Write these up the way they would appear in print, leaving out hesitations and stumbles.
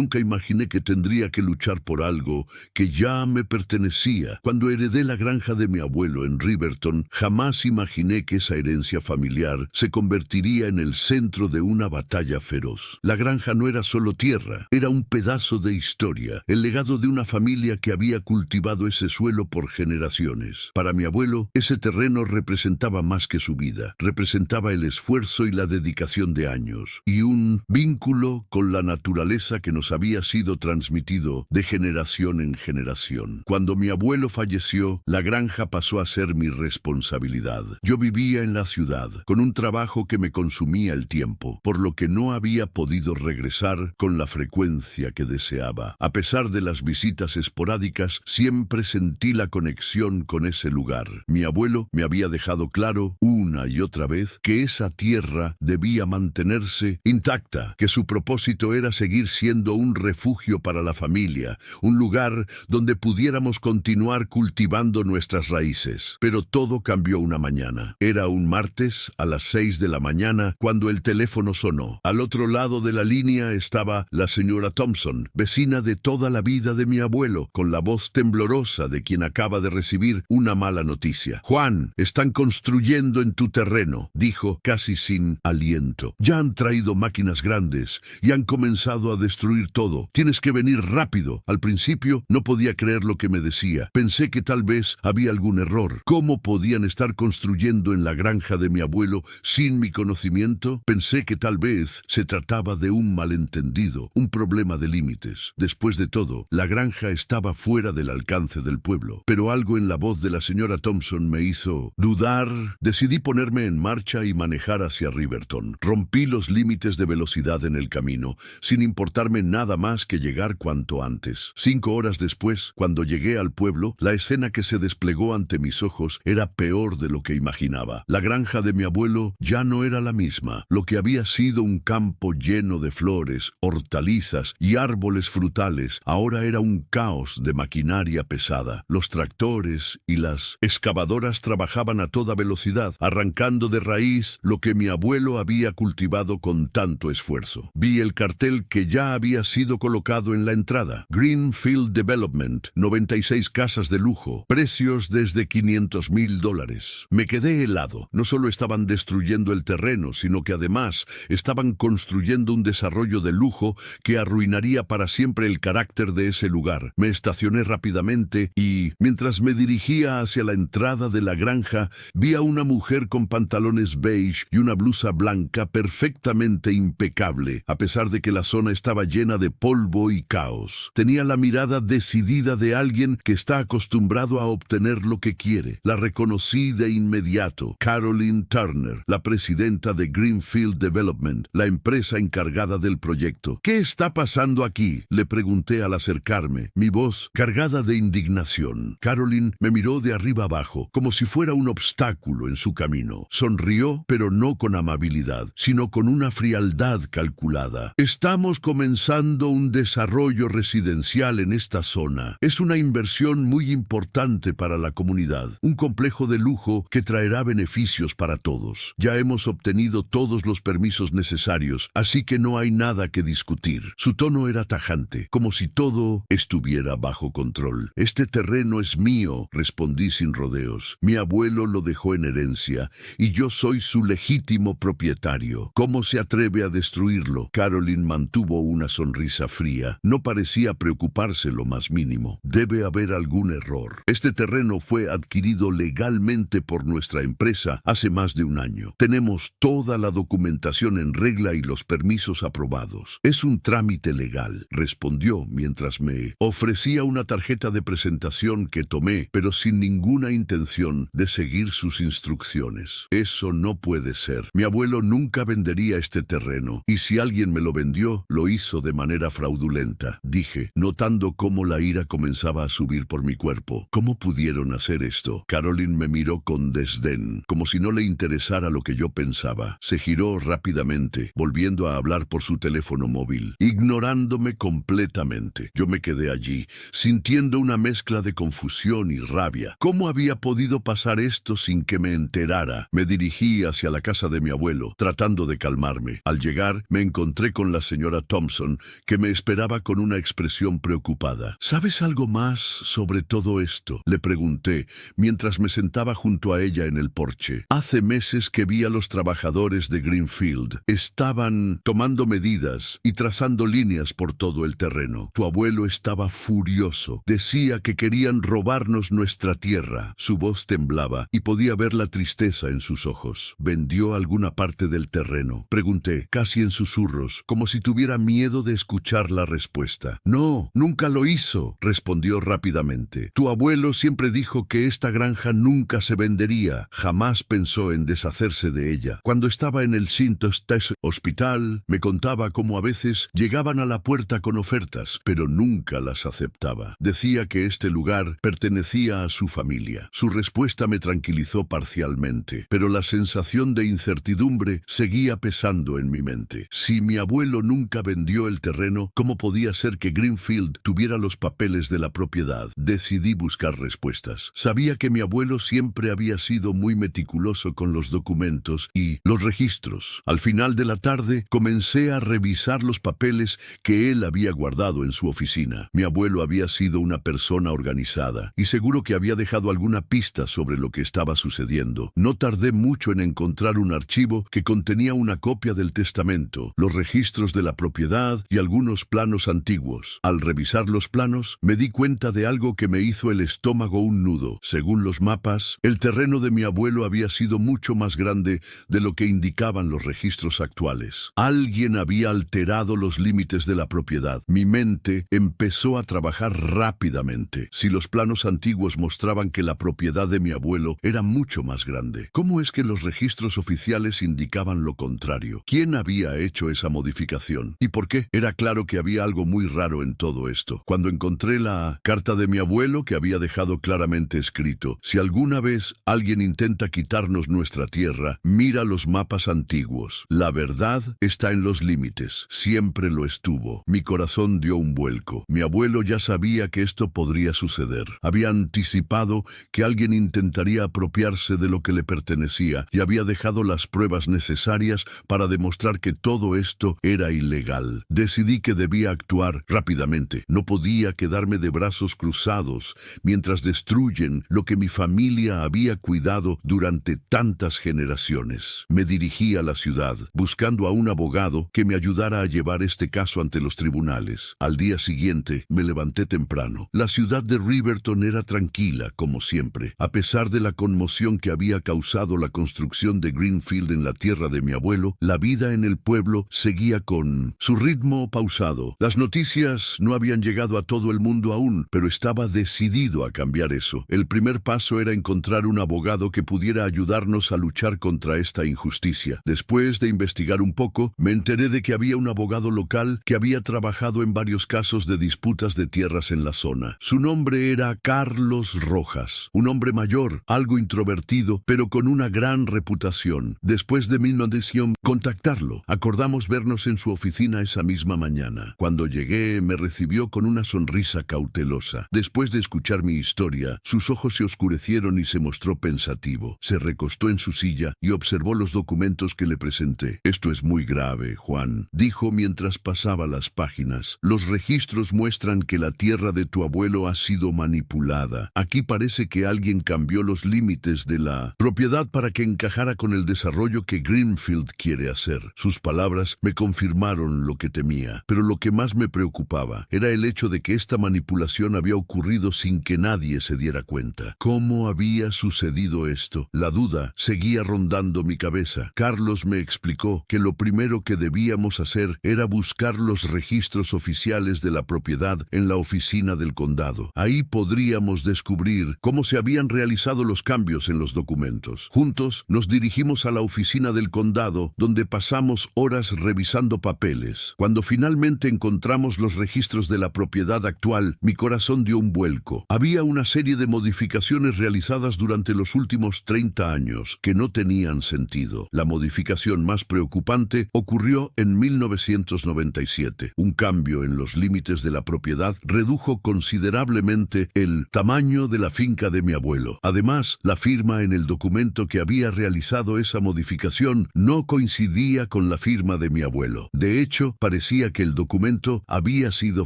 Nunca imaginé que tendría que luchar por algo que ya me pertenecía. Cuando heredé la granja de mi abuelo en Riverton, jamás imaginé que esa herencia familiar se convertiría en el centro de una batalla feroz. La granja no era solo tierra, era un pedazo de historia, el legado de una familia que había cultivado ese suelo por generaciones. Para mi abuelo, ese terreno representaba más que su vida, representaba el esfuerzo y la dedicación de años, y un vínculo con la naturaleza que nos había sido transmitido de generación en generación. Cuando mi abuelo falleció, la granja pasó a ser mi responsabilidad. Yo vivía en la ciudad, con un trabajo que me consumía el tiempo, por lo que no había podido regresar con la frecuencia que deseaba. A pesar de las visitas esporádicas, siempre sentí la conexión con ese lugar. Mi abuelo me había dejado claro una y otra vez que esa tierra debía mantenerse intacta, que su propósito era seguir siendo un refugio para la familia, un lugar donde pudiéramos continuar cultivando nuestras raíces. Pero todo cambió una mañana. Era un martes a las 6 de la mañana cuando el teléfono sonó. Al otro lado de la línea estaba la señora Thompson, vecina de toda la vida de mi abuelo, con la voz temblorosa de quien acaba de recibir una mala noticia. «Juan, están construyendo en tu terreno», dijo casi sin aliento. «Ya han traído máquinas grandes y han comenzado a destruir todo. Tienes que venir rápido». Al principio no podía creer lo que me decía. Pensé que tal vez había algún error. ¿Cómo podían estar construyendo en la granja de mi abuelo sin mi conocimiento? Pensé que tal vez se trataba de un malentendido, un problema de límites. Después de todo, la granja estaba fuera del alcance del pueblo. Pero algo en la voz de la señora Thompson me hizo dudar. Decidí ponerme en marcha y manejar hacia Riverton. Rompí los límites de velocidad en el camino, sin importarme nada más que llegar cuanto antes. 5 horas después, cuando llegué al pueblo, la escena que se desplegó ante mis ojos era peor de lo que imaginaba. La granja de mi abuelo ya no era la misma. Lo que había sido un campo lleno de flores, hortalizas y árboles frutales, ahora era un caos de maquinaria pesada. Los tractores y las excavadoras trabajaban a toda velocidad, arrancando de raíz lo que mi abuelo había cultivado con tanto esfuerzo. Vi el cartel que ya había sido colocado en la entrada. Greenfield Development, 96 casas de lujo, precios desde $500,000. Me quedé helado. No solo estaban destruyendo el terreno, sino que además estaban construyendo un desarrollo de lujo que arruinaría para siempre el carácter de ese lugar. Me estacioné rápidamente y, mientras me dirigía hacia la entrada de la granja, vi a una mujer con pantalones beige y una blusa blanca perfectamente impecable, a pesar de que la zona estaba llena de polvo y caos. Tenía la mirada decidida de alguien que está acostumbrado a obtener lo que quiere. La reconocí de inmediato. Caroline Turner, la presidenta de Greenfield Development, la empresa encargada del proyecto. «¿Qué está pasando aquí?», le pregunté al acercarme, mi voz cargada de indignación. Caroline me miró de arriba abajo, como si fuera un obstáculo en su camino. Sonrió, pero no con amabilidad, sino con una frialdad calculada. «Estamos comenzando un desarrollo residencial en esta zona. Es una inversión muy importante para la comunidad, un complejo de lujo que traerá beneficios para todos. Ya hemos obtenido todos los permisos necesarios, así que no hay nada que discutir». Su tono era tajante, como si todo estuviera bajo control. «Este terreno es mío», respondí sin rodeos. «Mi abuelo lo dejó en herencia y yo soy su legítimo propietario. ¿Cómo se atreve a destruirlo?». Caroline mantuvo una sonrisa fría. No parecía preocuparse lo más mínimo. «Debe haber algún error. Este terreno fue adquirido legalmente por nuestra empresa hace más de un año. Tenemos toda la documentación en regla y los permisos aprobados. Es un trámite legal», respondió mientras me ofrecía una tarjeta de presentación que tomé, pero sin ninguna intención de seguir sus instrucciones. «Eso no puede ser. Mi abuelo nunca vendería este terreno, y si alguien me lo vendió, lo hizo de manera fraudulenta», dije, notando cómo la ira comenzaba a subir por mi cuerpo. «¿Cómo pudieron hacer esto?». Caroline me miró con desdén, como si no le interesara lo que yo pensaba. Se giró rápidamente, volviendo a hablar por su teléfono móvil, ignorándome completamente. Yo me quedé allí, sintiendo una mezcla de confusión y rabia. ¿Cómo había podido pasar esto sin que me enterara? Me dirigí hacia la casa de mi abuelo, tratando de calmarme. Al llegar, me encontré con la señora Thompson, que me esperaba con una expresión preocupada. ¿Sabes algo más sobre todo esto?, le pregunté, mientras me sentaba junto a ella en el porche. Hace meses que vi a los trabajadores de Greenfield. Estaban tomando medidas y trazando líneas por todo el terreno. Tu abuelo estaba furioso. Decía que querían robarnos nuestra tierra. Su voz temblaba y podía ver la tristeza en sus ojos. ¿Vendió alguna parte del terreno?, pregunté, casi en susurros, como si tuviera miedo de escuchar la respuesta. No, nunca lo hizo, respondió rápidamente. Tu abuelo siempre dijo que esta granja nunca se vendería. Jamás pensó en deshacerse de ella. Cuando estaba en el Sintos Hospital, me contaba cómo a veces llegaban a la puerta con ofertas, pero nunca las aceptaba. Decía que este lugar pertenecía a su familia. Su respuesta me tranquilizó parcialmente, pero la sensación de incertidumbre seguía pesando en mi mente. Si mi abuelo nunca vendió el terreno, ¿cómo podía ser que Greenfield tuviera los papeles de la propiedad? Decidí buscar respuestas. Sabía que mi abuelo siempre había sido muy meticuloso con los documentos y los registros. Al final de la tarde, comencé a revisar los papeles que él había guardado en su oficina. Mi abuelo había sido una persona organizada y seguro que había dejado alguna pista sobre lo que estaba sucediendo. No tardé mucho en encontrar un archivo que contenía una copia del testamento, los registros de la propiedad y algunos planos antiguos. Al revisar los planos, me di cuenta de algo que me hizo el estómago un nudo. Según los mapas, el terreno de mi abuelo había sido mucho más grande de lo que indicaban los registros actuales. Alguien había alterado los límites de la propiedad. Mi mente empezó a trabajar rápidamente. Si los planos antiguos mostraban que la propiedad de mi abuelo era mucho más grande, ¿cómo es que los registros oficiales indicaban lo contrario? ¿Quién había hecho esa modificación? ¿Y por qué? Era claro que había algo muy raro en todo esto. Cuando encontré la carta de mi abuelo, que había dejado claramente escrito: si alguna vez alguien intenta quitarnos nuestra tierra, mira los mapas antiguos. La verdad está en los límites. Siempre lo estuvo. Mi corazón dio un vuelco. Mi abuelo ya sabía que esto podría suceder. Había anticipado que alguien intentaría apropiarse de lo que le pertenecía y había dejado las pruebas necesarias para demostrar que todo esto era ilegal. Decidí que debía actuar rápidamente. No podía quedarme de brazos cruzados mientras destruyen lo que mi familia había cuidado durante tantas generaciones. Me dirigí a la ciudad, buscando a un abogado que me ayudara a llevar este caso ante los tribunales. Al día siguiente, me levanté temprano. La ciudad de Riverton era tranquila, como siempre. A pesar de la conmoción que había causado la construcción de Greenfield en la tierra de mi abuelo, la vida en el pueblo seguía con su ritmo pausado. Las noticias no habían llegado a todo el mundo aún, pero estaba decidido a cambiar eso. El primer paso era encontrar un abogado que pudiera ayudarnos a luchar contra esta injusticia. Después de investigar un poco, me enteré de que había un abogado local que había trabajado en varios casos de disputas de tierras en la zona. Su nombre era Carlos Rojas, un hombre mayor, algo introvertido, pero con una gran reputación. Después de mi decisión contactarlo, acordamos vernos en su oficina esa misma mañana. Cuando llegué, me recibió con una sonrisa cautelosa. Después de escuchar mi historia, sus ojos se oscurecieron y se mostró pensativo. Se recostó en su silla y observó los documentos que le presenté. Esto es muy grave, Juan, dijo mientras pasaba las páginas. Los registros muestran que la tierra de tu abuelo ha sido manipulada. Aquí parece que alguien cambió los límites de la propiedad para que encajara con el desarrollo que Greenfield quiere hacer. Sus palabras me confirmaron lo que temía, pero lo que más me preocupaba era el hecho de que esta manipulación había ocurrido sin que nadie se diera cuenta. ¿Cómo había sucedido esto? La duda seguía rondando mi cabeza. Carlos me explicó que lo primero que debíamos hacer era buscar los registros oficiales de la propiedad en la oficina del condado. Ahí podríamos descubrir cómo se habían realizado los cambios en los documentos. Juntos nos dirigimos a la oficina del condado, donde pasamos horas revisando papeles. Cuando finalmente encontramos los registros de la propiedad actual, mi corazón dio un vuelco. Había una serie de modificaciones realizadas durante los últimos 30 años que no tenían sentido. La modificación más preocupante ocurrió en 1997. Un cambio en los límites de la propiedad redujo considerablemente el tamaño de la finca de mi abuelo. Además, la firma en el documento que había realizado esa modificación no coincidía con la firma de mi abuelo. De hecho, parecía sabía que el documento había sido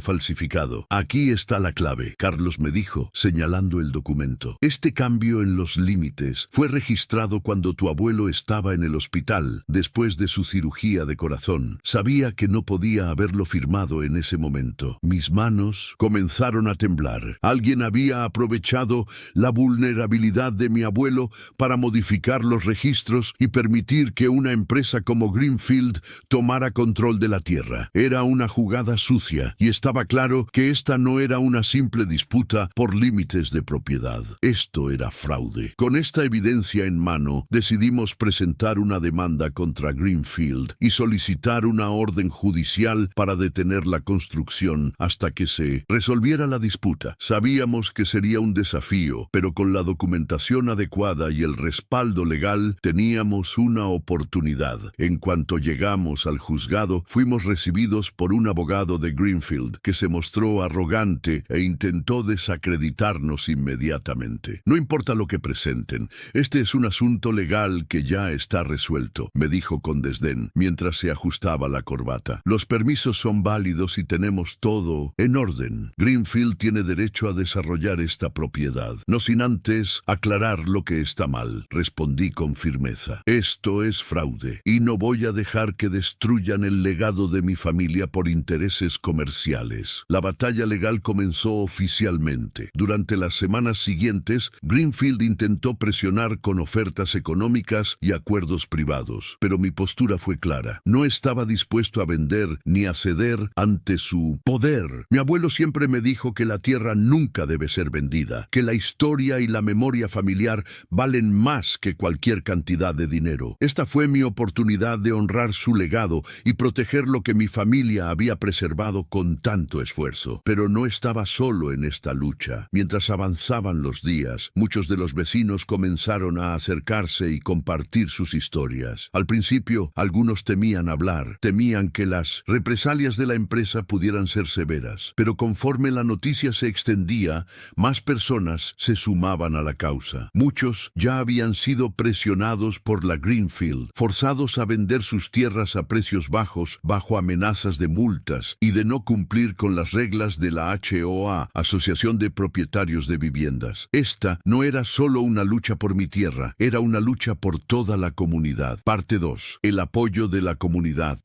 falsificado. Aquí está la clave, Carlos me dijo, señalando el documento. Este cambio en los límites fue registrado cuando tu abuelo estaba en el hospital, después de su cirugía de corazón. Sabía que no podía haberlo firmado en ese momento. Mis manos comenzaron a temblar. Alguien había aprovechado la vulnerabilidad de mi abuelo para modificar los registros y permitir que una empresa como Greenfield tomara control de la tierra. Era una jugada sucia y estaba claro que esta no era una simple disputa por límites de propiedad. Esto era fraude. Con esta evidencia en mano, decidimos presentar una demanda contra Greenfield y solicitar una orden judicial para detener la construcción hasta que se resolviera la disputa. Sabíamos que sería un desafío, pero con la documentación adecuada y el respaldo legal teníamos una oportunidad. En cuanto llegamos al juzgado, fuimos recibidos por un abogado de Greenfield que se mostró arrogante e intentó desacreditarnos inmediatamente. No importa lo que presenten, este es un asunto legal que ya está resuelto, me dijo con desdén mientras se ajustaba la corbata. Los permisos son válidos y tenemos todo en orden. Greenfield tiene derecho a desarrollar esta propiedad, no sin antes aclarar lo que está mal, respondí con firmeza. Esto es fraude y no voy a dejar que destruyan el legado de mi familia por intereses comerciales. La batalla legal comenzó oficialmente. Durante las semanas siguientes, Greenfield intentó presionar con ofertas económicas y acuerdos privados, pero mi postura fue clara. No estaba dispuesto a vender ni a ceder ante su poder. Mi abuelo siempre me dijo que la tierra nunca debe ser vendida, que la historia y la memoria familiar valen más que cualquier cantidad de dinero. Esta fue mi oportunidad de honrar su legado y proteger lo que mi familia había preservado con tanto esfuerzo. Pero no estaba solo en esta lucha. Mientras avanzaban los días, muchos de los vecinos comenzaron a acercarse y compartir sus historias. Al principio, algunos temían hablar, temían que las represalias de la empresa pudieran ser severas. Pero conforme la noticia se extendía, más personas se sumaban a la causa. Muchos ya habían sido presionados por la Greenfield, forzados a vender sus tierras a precios bajos bajo amenazas de multas y de no cumplir con las reglas de la HOA, Asociación de Propietarios de Viviendas. Esta no era solo una lucha por mi tierra, era una lucha por toda la comunidad. Parte 2. El apoyo de la comunidad.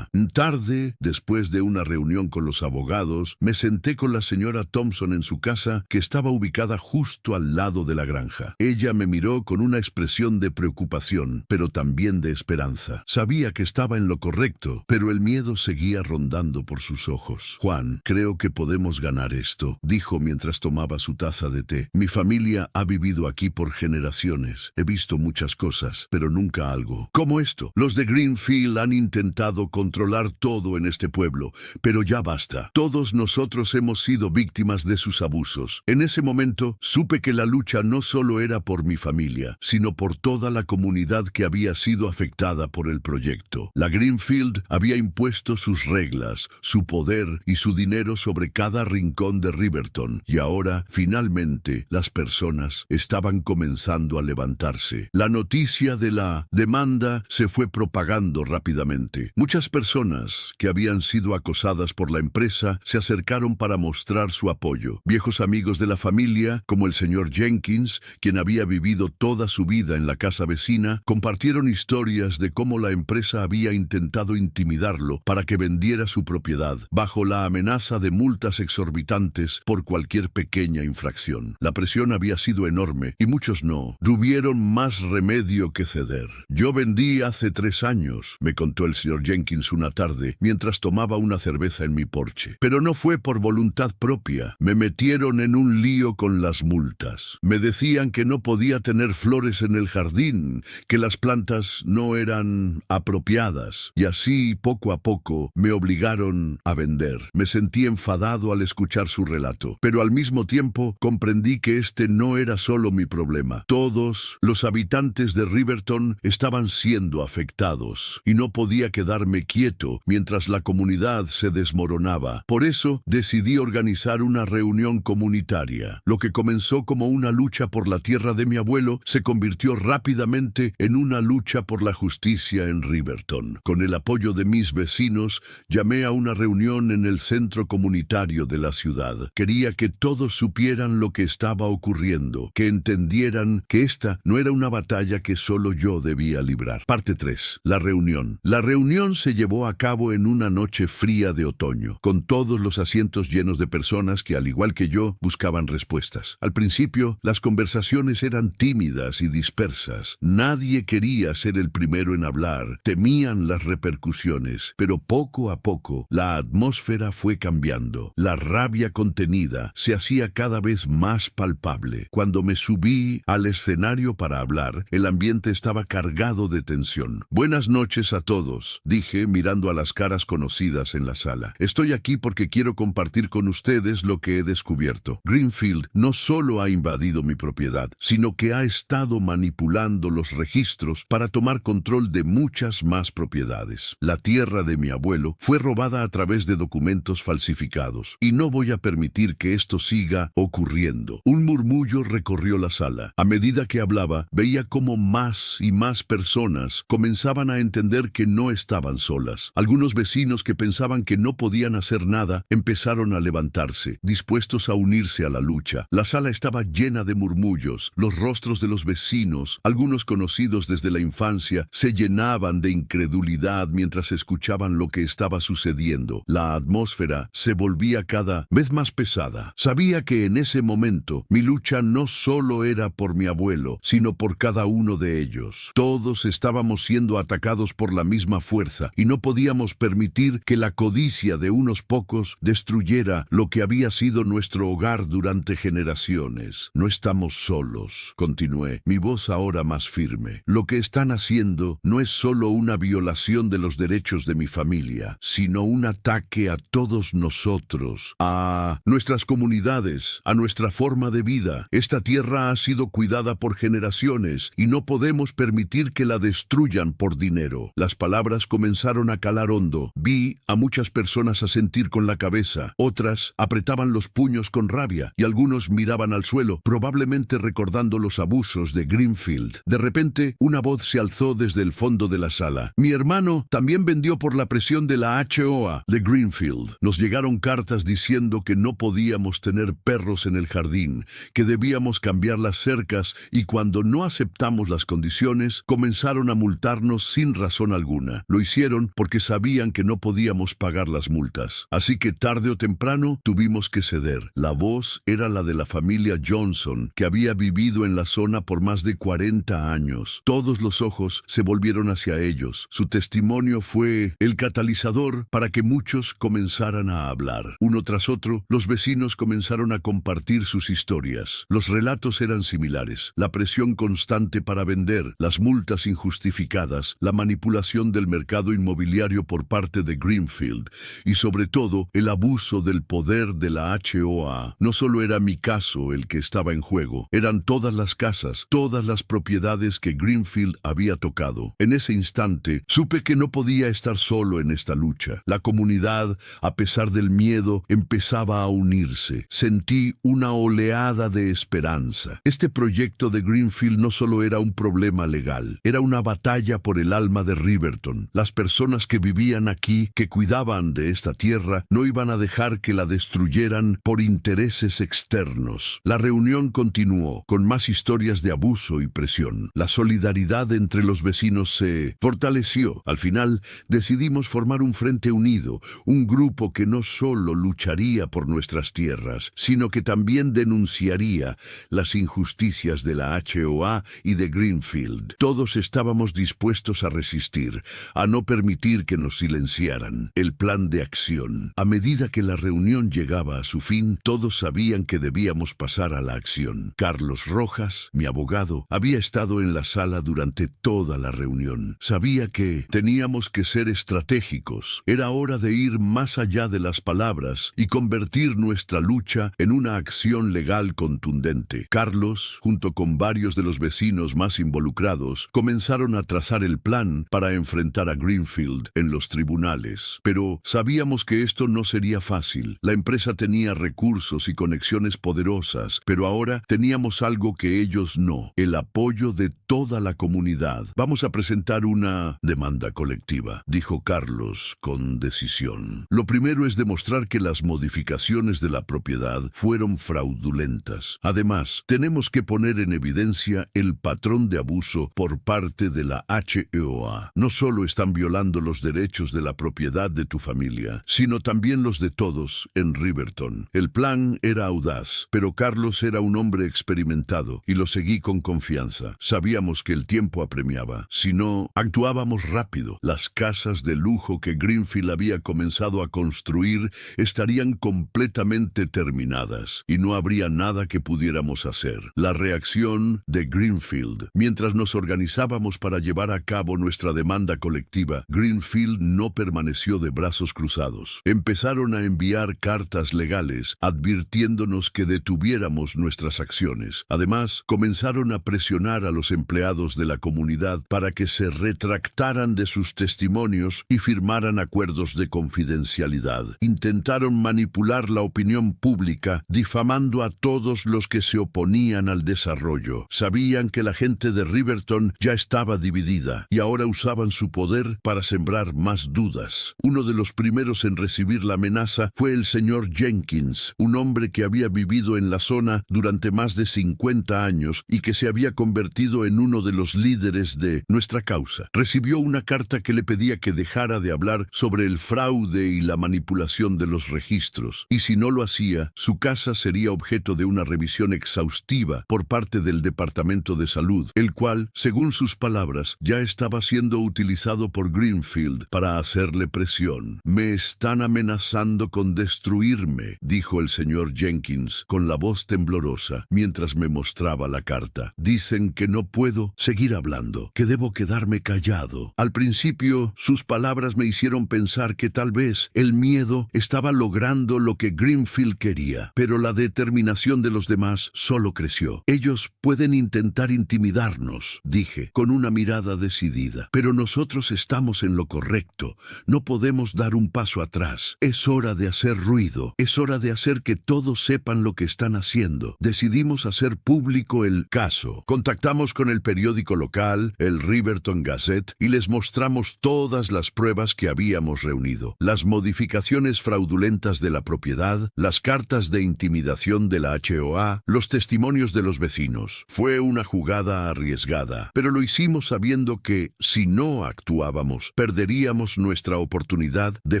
Tarde, después de una reunión con los abogados, me senté con la señora Thompson en su casa, que estaba ubicada justo al lado de la granja. Ella me miró con una expresión de preocupación, pero también de esperanza. Sabía que estaba en lo correcto, pero el miedo seguía rondando por sus ojos. Juan, creo que podemos ganar esto, dijo mientras tomaba su taza de té. Mi familia ha vivido aquí por generaciones. He visto muchas cosas, pero nunca algo como esto. Los de Greenfield han intentado controlar todo en este pueblo, pero ya basta. Todos nosotros hemos sido víctimas de sus abusos. En ese momento, supe que la lucha no solo era por mi familia, sino por toda la comunidad que había sido afectada por el proyecto. La Greenfield había impuesto sus reglas, su poder y su dinero sobre cada rincón de Riverton, y ahora, finalmente, las personas estaban comenzando a levantarse. La noticia de la demanda se fue propagando rápidamente. Muchas personas que habían sido acosadas por la empresa se acercaron para mostrar su apoyo. Viejos amigos de la familia, como el señor Jenkins, quien había vivido toda su vida en la casa vecina, compartieron historias de cómo la empresa había intentado intimidarlo para que vendiera su propiedad, bajo la amenaza de multas exorbitantes por cualquier pequeña infracción. La presión había sido enorme y muchos no tuvieron más remedio que ceder. Yo vendí hace 3 años, me contó el señor Jenkins una tarde, mientras tomaba una cerveza en mi porche. Pero no fue por voluntad propia. Me metieron en un lío con las multas. Me decían que no podía tener flores en el jardín, que las plantas no eran apropiadas. Y así, poco a poco, me obligaron a vender. Me sentí enfadado al escuchar su relato, pero al mismo tiempo comprendí que este no era solo mi problema. Todos los habitantes de Riverton estaban siendo afectados, y no podía quedarme quieto mientras la comunidad se desmoronaba. Por eso decidí organizar una reunión comunitaria. Lo que comenzó como una lucha por la tierra de mi abuelo se convirtió rápidamente en una lucha por la justicia en Riverton. Con el apoyo de mis vecinos, minutos, llamé a una reunión en el centro comunitario de la ciudad. Quería que todos supieran lo que estaba ocurriendo, que entendieran que esta no era una batalla que solo yo debía librar. Parte 3. La reunión. La reunión se llevó a cabo en una noche fría de otoño, con todos los asientos llenos de personas que, al igual que yo, buscaban respuestas. Al principio, las conversaciones eran tímidas y dispersas. Nadie quería ser el primero en hablar, temían las repercusiones, pero poco a poco la atmósfera fue cambiando. La rabia contenida se hacía cada vez más palpable. Cuando me subí al escenario para hablar, el ambiente estaba cargado de tensión. Buenas noches a todos, dije mirando a las caras conocidas en la sala. Estoy aquí porque quiero compartir con ustedes lo que he descubierto. Greenfield no solo ha invadido mi propiedad, sino que ha estado manipulando los registros para tomar control de muchas más propiedades. La tierra de mi abuelo fue robada a través de documentos falsificados, y no voy a permitir que esto siga ocurriendo. Un murmullo recorrió la sala. A medida que hablaba, veía cómo más y más personas comenzaban a entender que no estaban solas. Algunos vecinos que pensaban que no podían hacer nada empezaron a levantarse, dispuestos a unirse a la lucha. La sala estaba llena de murmullos. Los rostros de los vecinos, algunos conocidos desde la infancia, se llenaban de incredulidad mientras escuchaban lo que estaba sucediendo. La atmósfera se volvía cada vez más pesada. Sabía que en ese momento mi lucha no solo era por mi abuelo, sino por cada uno de ellos. Todos estábamos siendo atacados por la misma fuerza y no podíamos permitir que la codicia de unos pocos destruyera lo que había sido nuestro hogar durante generaciones. No estamos solos, continué, mi voz ahora más firme. Lo que están haciendo no es solo una violación de los derechos de mi familia, sino un ataque a todos nosotros, a nuestras comunidades, a nuestra forma de vida. Esta tierra ha sido cuidada por generaciones y no podemos permitir que la destruyan por dinero. Las palabras comenzaron a calar hondo. Vi a muchas personas asentir con la cabeza, otras apretaban los puños con rabia y algunos miraban al suelo, probablemente recordando los abusos de Greenfield. De repente, una voz se alzó desde el fondo de la sala. Mi hermano también vendió por la presión de la HOA de Greenfield. Nos llegaron cartas diciendo que no podíamos tener perros en el jardín, que debíamos cambiar las cercas, y cuando no aceptamos las condiciones, comenzaron a multarnos sin razón alguna. Lo hicieron porque sabían que no podíamos pagar las multas. Así que tarde o temprano tuvimos que ceder. La voz era la de la familia Johnson, que había vivido en la zona por más de 40 años. Todos los ojos se volvieron hacia ellos. Su testimonio fue el catalizador para que muchos comenzaran a hablar. Uno tras otro, los vecinos comenzaron a compartir sus historias. Los relatos eran similares. La presión constante para vender, las multas injustificadas, la manipulación del mercado inmobiliario por parte de Greenfield y sobre todo el abuso del poder de la HOA. No solo era mi caso el que estaba en juego, eran todas las casas, todas las propiedades que Greenfield había tocado. En ese instante supe que no podía estar solo en esta lucha. La comunidad, a pesar del miedo, empezaba a unirse. Sentí una oleada de esperanza. Este proyecto de Greenfield no solo era un problema legal, era una batalla por el alma de Riverton. Las personas que vivían aquí, que cuidaban de esta tierra, no iban a dejar que la destruyeran por intereses externos. La reunión continuó, con más historias de abuso y presión. La solidaridad entre los vecinos se fortaleció. Al final, decidimos formar un frente unido, un grupo que no solo lucharía por nuestras tierras, sino que también denunciaría las injusticias de la HOA y de Greenfield. Todos estábamos dispuestos a resistir, a no permitir que nos silenciaran. El plan de acción. A medida que la reunión llegaba a su fin, todos sabían que debíamos pasar a la acción. Carlos Rojas, mi abogado, había estado en la sala durante toda la reunión. Sabía que teníamos que ser estratégicos. Era hora de ir más allá de las palabras y convertir nuestra lucha en una acción legal contundente. Carlos, junto con varios de los vecinos más involucrados, comenzaron a trazar el plan para enfrentar a Greenfield en los tribunales. Pero sabíamos que esto no sería fácil. La empresa tenía recursos y conexiones poderosas, pero ahora teníamos algo que ellos no: el apoyo de toda la comunidad. Vamos a presentar una demanda colectiva, dijo Carlos Carlos con decisión. Lo primero es demostrar que las modificaciones de la propiedad fueron fraudulentas. Además, tenemos que poner en evidencia el patrón de abuso por parte de la HEOA. No solo están violando los derechos de la propiedad de tu familia, sino también los de todos en Riverton. El plan era audaz, pero Carlos era un hombre experimentado y lo seguí con confianza. Sabíamos que el tiempo apremiaba. Si no, actuábamos rápido. Las casas de lujo que Greenfield había comenzado a construir estarían completamente terminadas y no habría nada que pudiéramos hacer. La reacción de Greenfield. Mientras nos organizábamos para llevar a cabo nuestra demanda colectiva, Greenfield no permaneció de brazos cruzados. Empezaron a enviar cartas legales advirtiéndonos que detuviéramos nuestras acciones. Además, comenzaron a presionar a los empleados de la comunidad para que se retractaran de sus testimonios y firmaran acuerdos de confidencialidad. Intentaron manipular la opinión pública, difamando a todos los que se oponían al desarrollo. Sabían que la gente de Riverton ya estaba dividida y ahora usaban su poder para sembrar más dudas. Uno de los primeros en recibir la amenaza fue el señor Jenkins, un hombre que había vivido en la zona durante más de 50 años y que se había convertido en uno de los líderes de nuestra causa. Recibió una carta que le pedía que dejara de hablar sobre el fraude y la manipulación de los registros, y si no lo hacía, su casa sería objeto de una revisión exhaustiva por parte del Departamento de Salud, el cual, según sus palabras, ya estaba siendo utilizado por Greenfield para hacerle presión. «Me están amenazando con destruirme», dijo el señor Jenkins con la voz temblorosa mientras me mostraba la carta. «Dicen que no puedo seguir hablando, que debo quedarme callado». Al principio, sus palabras me hicieron pensar que tal vez el miedo estaba logrando lo que Greenfield quería, pero la determinación de los demás solo creció. «Ellos pueden intentar intimidarnos», dije, con una mirada decidida, «pero nosotros estamos en lo correcto. No podemos dar un paso atrás. Es hora de hacer ruido. Es hora de hacer que todos sepan lo que están haciendo». Decidimos hacer público el caso. Contactamos con el periódico local, el Riverton Gazette, y les mostramos todas las pruebas que habíamos reunido. Las modificaciones fraudulentas de la propiedad, las cartas de intimidación de la HOA, los testimonios de los vecinos. Fue una jugada arriesgada, pero lo hicimos sabiendo que, si no actuábamos, perderíamos nuestra oportunidad de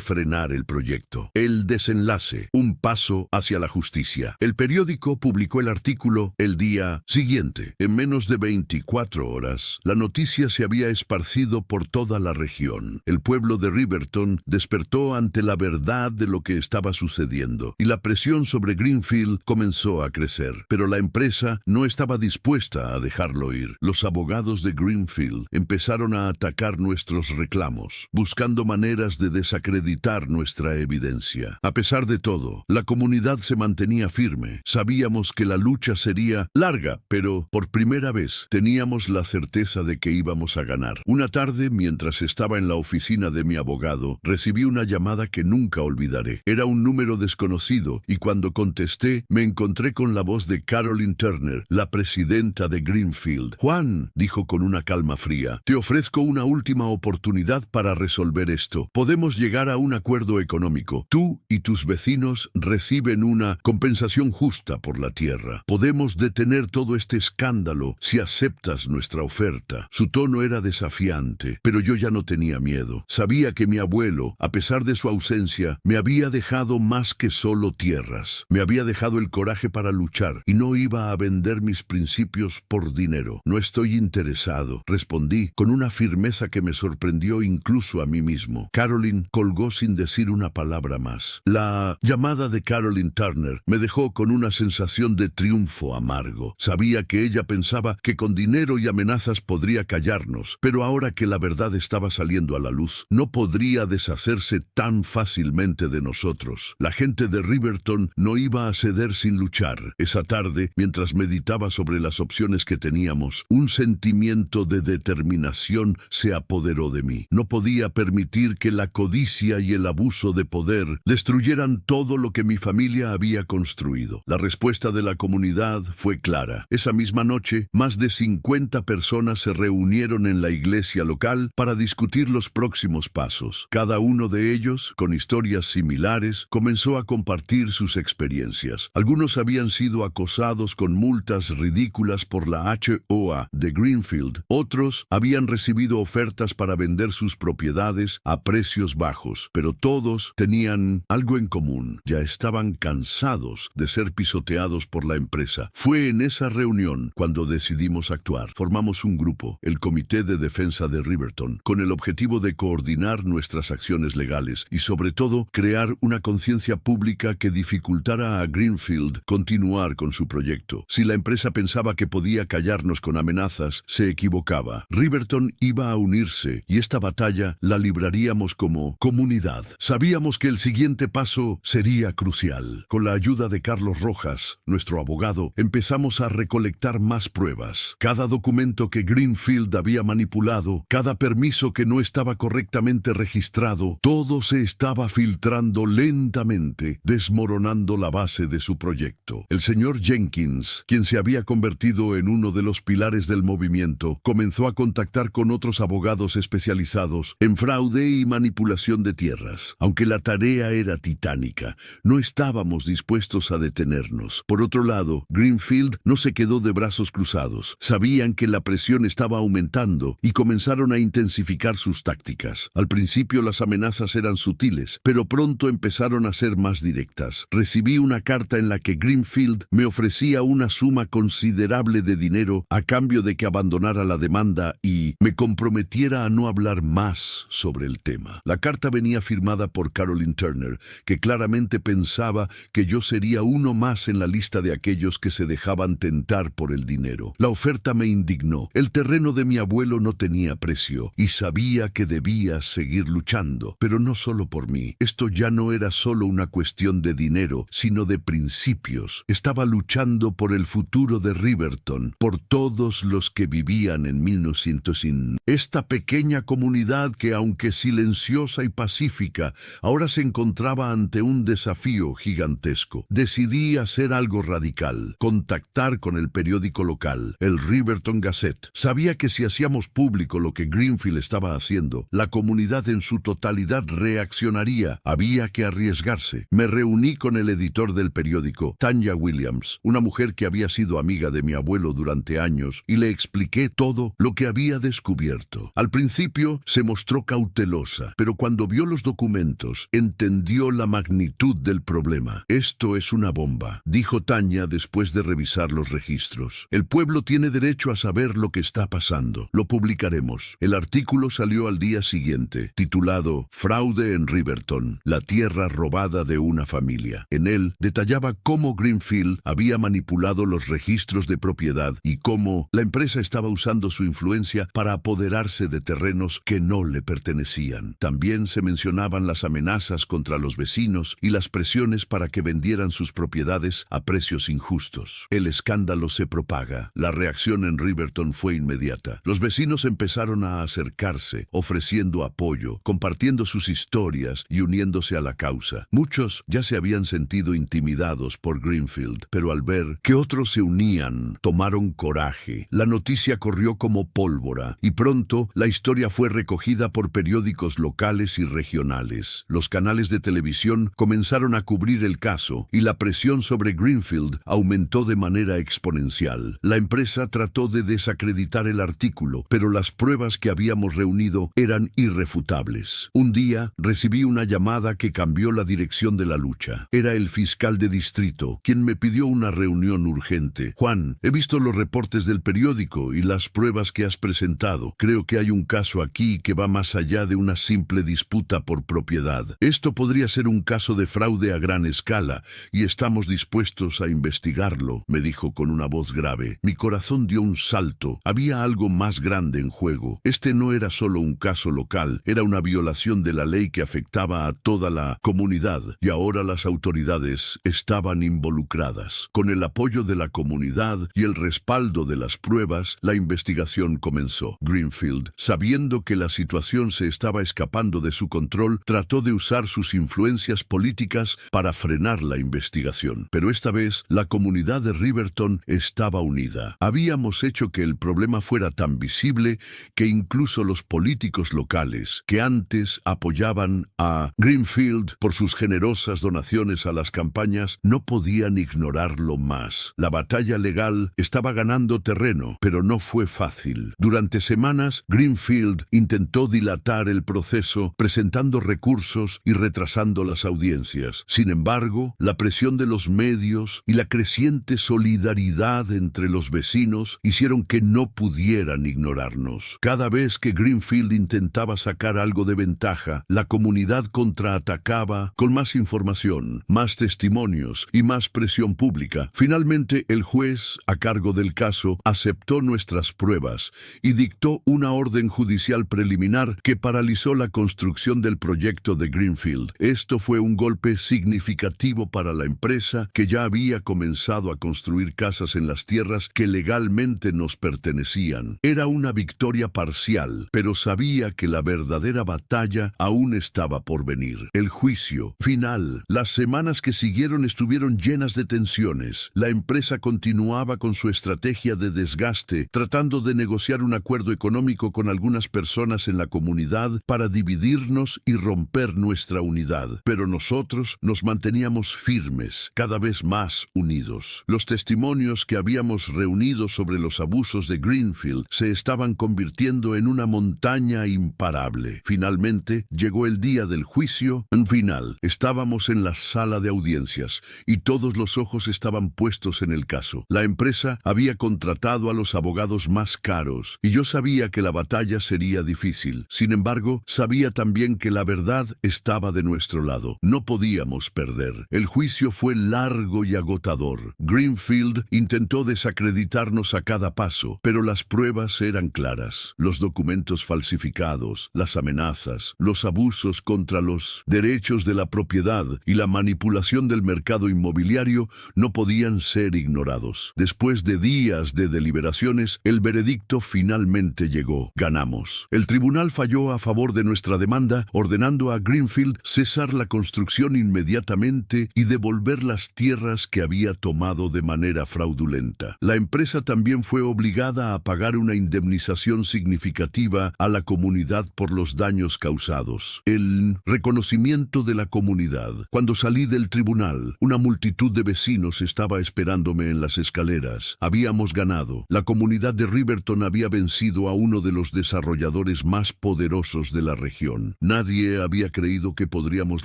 frenar el proyecto. El desenlace, un paso hacia la justicia. El periódico publicó el artículo el día siguiente. En menos de 24 horas, la noticia se había esparcido por toda la región. El pueblo de Riverton despertó ante la verdad de lo que estaba sucediendo, y la presión sobre Greenfield comenzó a crecer. Pero la empresa no estaba dispuesta a dejarlo ir. Los abogados de Greenfield empezaron a atacar nuestros reclamos, buscando maneras de desacreditar nuestra evidencia. A pesar de todo, la comunidad se mantenía firme. Sabíamos que la lucha sería larga, pero por primera vez teníamos la certeza de que íbamos a ganar. Una tarde, mientras estaba en la oficina de mi abogado, recibí una llamada que nunca olvidaré. Era un número desconocido y cuando contesté, me encontré con la voz de Caroline Turner, la presidenta de Greenfield. «Juan», dijo con una calma fría, «te ofrezco una última oportunidad para resolver esto. Podemos llegar a un acuerdo económico. Tú y tus vecinos reciben una compensación justa por la tierra. Podemos detener todo este escándalo si aceptas nuestra oferta». Su tono era desafiante, pero yo ya no tenía miedo. Sabía que mi abuelo, a pesar de su ausencia, me había dejado más que solo tierras. Me había dejado el coraje para luchar y no iba a vender mis principios por dinero. «No estoy interesado», respondí con una firmeza que me sorprendió incluso a mí mismo. Caroline colgó sin decir una palabra más. La llamada de Caroline Turner me dejó con una sensación de triunfo amargo. Sabía que ella pensaba que con dinero y amenazas podría callarnos, pero ahora que la verdad estaba saliendo a la luz, no podría deshacerse tan fácilmente de nosotros. La gente de Riverton no iba a ceder sin luchar. Esa tarde, mientras meditaba sobre las opciones que teníamos, un sentimiento de determinación se apoderó de mí. No podía permitir que la codicia y el abuso de poder destruyeran todo lo que mi familia había construido. La respuesta de la comunidad fue clara. Esa misma noche, más de 50 personas se reunieron en la iglesia local para discutir los próximos próximos pasos. Cada uno de ellos, con historias similares, comenzó a compartir sus experiencias. Algunos habían sido acosados con multas ridículas por la HOA de Greenfield. Otros habían recibido ofertas para vender sus propiedades a precios bajos. Pero todos tenían algo en común. Ya estaban cansados de ser pisoteados por la empresa. Fue en esa reunión cuando decidimos actuar. Formamos un grupo, el Comité de Defensa de Riverton, con el objetivo de coordinar nuestras acciones legales y, sobre todo, crear una conciencia pública que dificultara a Greenfield continuar con su proyecto. Si la empresa pensaba que podía callarnos con amenazas, se equivocaba. Riverton iba a unirse y esta batalla la libraríamos como comunidad. Sabíamos que el siguiente paso sería crucial. Con la ayuda de Carlos Rojas, nuestro abogado, empezamos a recolectar más pruebas. Cada documento que Greenfield había manipulado, cada permiso que no estaba correctamente registrado, todo se estaba filtrando lentamente, desmoronando la base de su proyecto. El señor Jenkins, quien se había convertido en uno de los pilares del movimiento, comenzó a contactar con otros abogados especializados en fraude y manipulación de tierras. Aunque la tarea era titánica, no estábamos dispuestos a detenernos. Por otro lado, Greenfield no se quedó de brazos cruzados. Sabían que la presión estaba aumentando y comenzaron a intensificar sus tácticas. Al principio las amenazas eran sutiles, pero pronto empezaron a ser más directas. Recibí una carta en la que Greenfield me ofrecía una suma considerable de dinero a cambio de que abandonara la demanda y me comprometiera a no hablar más sobre el tema. La carta venía firmada por Caroline Turner, que claramente pensaba que yo sería uno más en la lista de aquellos que se dejaban tentar por el dinero. La oferta me indignó. El terreno de mi abuelo no tenía precio y sabía que debía seguir luchando, pero no solo por mí. Esto ya no era solo una cuestión de dinero, sino de principios. Estaba luchando por el futuro de Riverton, por todos los que vivían en 1900. Esta pequeña comunidad que, aunque silenciosa y pacífica, ahora se encontraba ante un desafío gigantesco. Decidí hacer algo radical, contactar con el periódico local, el Riverton Gazette. Sabía que si hacíamos público lo que Greenfield estaba haciendo, la comunidad en su totalidad reaccionaría. Había que arriesgarse. Me reuní con el editor del periódico, Tanya Williams, una mujer que había sido amiga de mi abuelo durante años, y le expliqué todo lo que había descubierto. Al principio se mostró cautelosa, pero cuando vio los documentos, entendió la magnitud del problema. Esto es una bomba, dijo Tanya después de revisar los registros. El pueblo tiene derecho a saber lo que está pasando. Lo publicaremos. El artículo salió al día siguiente, titulado Fraude en Riverton, la tierra robada de una familia. En él detallaba cómo Greenfield había manipulado los registros de propiedad y cómo la empresa estaba usando su influencia para apoderarse de terrenos que no le pertenecían. También se mencionaban las amenazas contra los vecinos y las presiones para que vendieran sus propiedades a precios injustos. El escándalo se propaga. La reacción en Riverton fue inmediata. Los vecinos empezaron a acercarse, ofreciendo apoyo, compartiendo sus historias y uniéndose a la causa. Muchos ya se habían sentido intimidados por Greenfield, pero al ver que otros se unían, tomaron coraje. La noticia corrió como pólvora y pronto la historia fue recogida por periódicos locales y regionales. Los canales de televisión comenzaron a cubrir el caso y la presión sobre Greenfield aumentó de manera exponencial. La empresa trató de desacreditar el artículo, pero las pruebas que habíamos reunido eran irrefutables. Un día recibí una llamada que cambió la dirección de la lucha. Era el fiscal de distrito, quien me pidió una reunión urgente. Juan, he visto los reportes del periódico y las pruebas que has presentado. Creo que hay un caso aquí que va más allá de una simple disputa por propiedad. Esto podría ser un caso de fraude a gran escala y estamos dispuestos a investigarlo, me dijo con una voz grave. Mi corazón dio un salto. Había algo más grande en juego. Este no era solo un caso local, era una violación de la ley que afectaba a toda la comunidad y ahora las autoridades estaban involucradas. Con el apoyo de la comunidad y el respaldo de las pruebas, la investigación comenzó. Greenfield, sabiendo que la situación se estaba escapando de su control, trató de usar sus influencias políticas para frenar la investigación. Pero esta vez, la comunidad de Riverton estaba unida. Habíamos hecho que el problema fuera tan visible que incluso los políticos locales locales, que antes apoyaban a Greenfield por sus generosas donaciones a las campañas, no podían ignorarlo más. La batalla legal estaba ganando terreno, pero no fue fácil. Durante semanas, Greenfield intentó dilatar el proceso, presentando recursos y retrasando las audiencias. Sin embargo, la presión de los medios y la creciente solidaridad entre los vecinos hicieron que no pudieran ignorarnos. Cada vez que Greenfield intentaba sacar algo de ventaja, la comunidad contraatacaba con más información, más testimonios y más presión pública. Finalmente, el juez, a cargo del caso, aceptó nuestras pruebas y dictó una orden judicial preliminar que paralizó la construcción del proyecto de Greenfield. Esto fue un golpe significativo para la empresa, que ya había comenzado a construir casas en las tierras que legalmente nos pertenecían. Era una victoria parcial, pero sabía que la verdadera batalla aún estaba por venir. El juicio final. Las semanas que siguieron estuvieron llenas de tensiones. La empresa continuaba con su estrategia de desgaste, tratando de negociar un acuerdo económico con algunas personas en la comunidad para dividirnos y romper nuestra unidad. Pero nosotros nos manteníamos firmes, cada vez más unidos. Los testimonios que habíamos reunido sobre los abusos de Greenfield se estaban convirtiendo en una montaña imparable. Finalmente, llegó el día del juicio final. Estábamos en la sala de audiencias y todos los ojos estaban puestos en el caso. La empresa había contratado a los abogados más caros y yo sabía que la batalla sería difícil. Sin embargo, sabía también que la verdad estaba de nuestro lado. No podíamos perder. El juicio fue largo y agotador. Greenfield intentó desacreditarnos a cada paso, pero las pruebas eran claras. Los documentos falsificados, las amenazas, los abusos contra los derechos de la propiedad y la manipulación del mercado inmobiliario no podían ser ignorados. Después de días de deliberaciones, el veredicto finalmente llegó. Ganamos. El tribunal falló a favor de nuestra demanda, ordenando a Greenfield cesar la construcción inmediatamente y devolver las tierras que había tomado de manera fraudulenta. La empresa también fue obligada a pagar una indemnización significativa a la comunidad por los daños causados. El reconocimiento de la comunidad. Cuando salí del tribunal, una multitud de vecinos estaba esperándome en las escaleras. Habíamos ganado. La comunidad de Riverton había vencido a uno de los desarrolladores más poderosos de la región. Nadie había creído que podríamos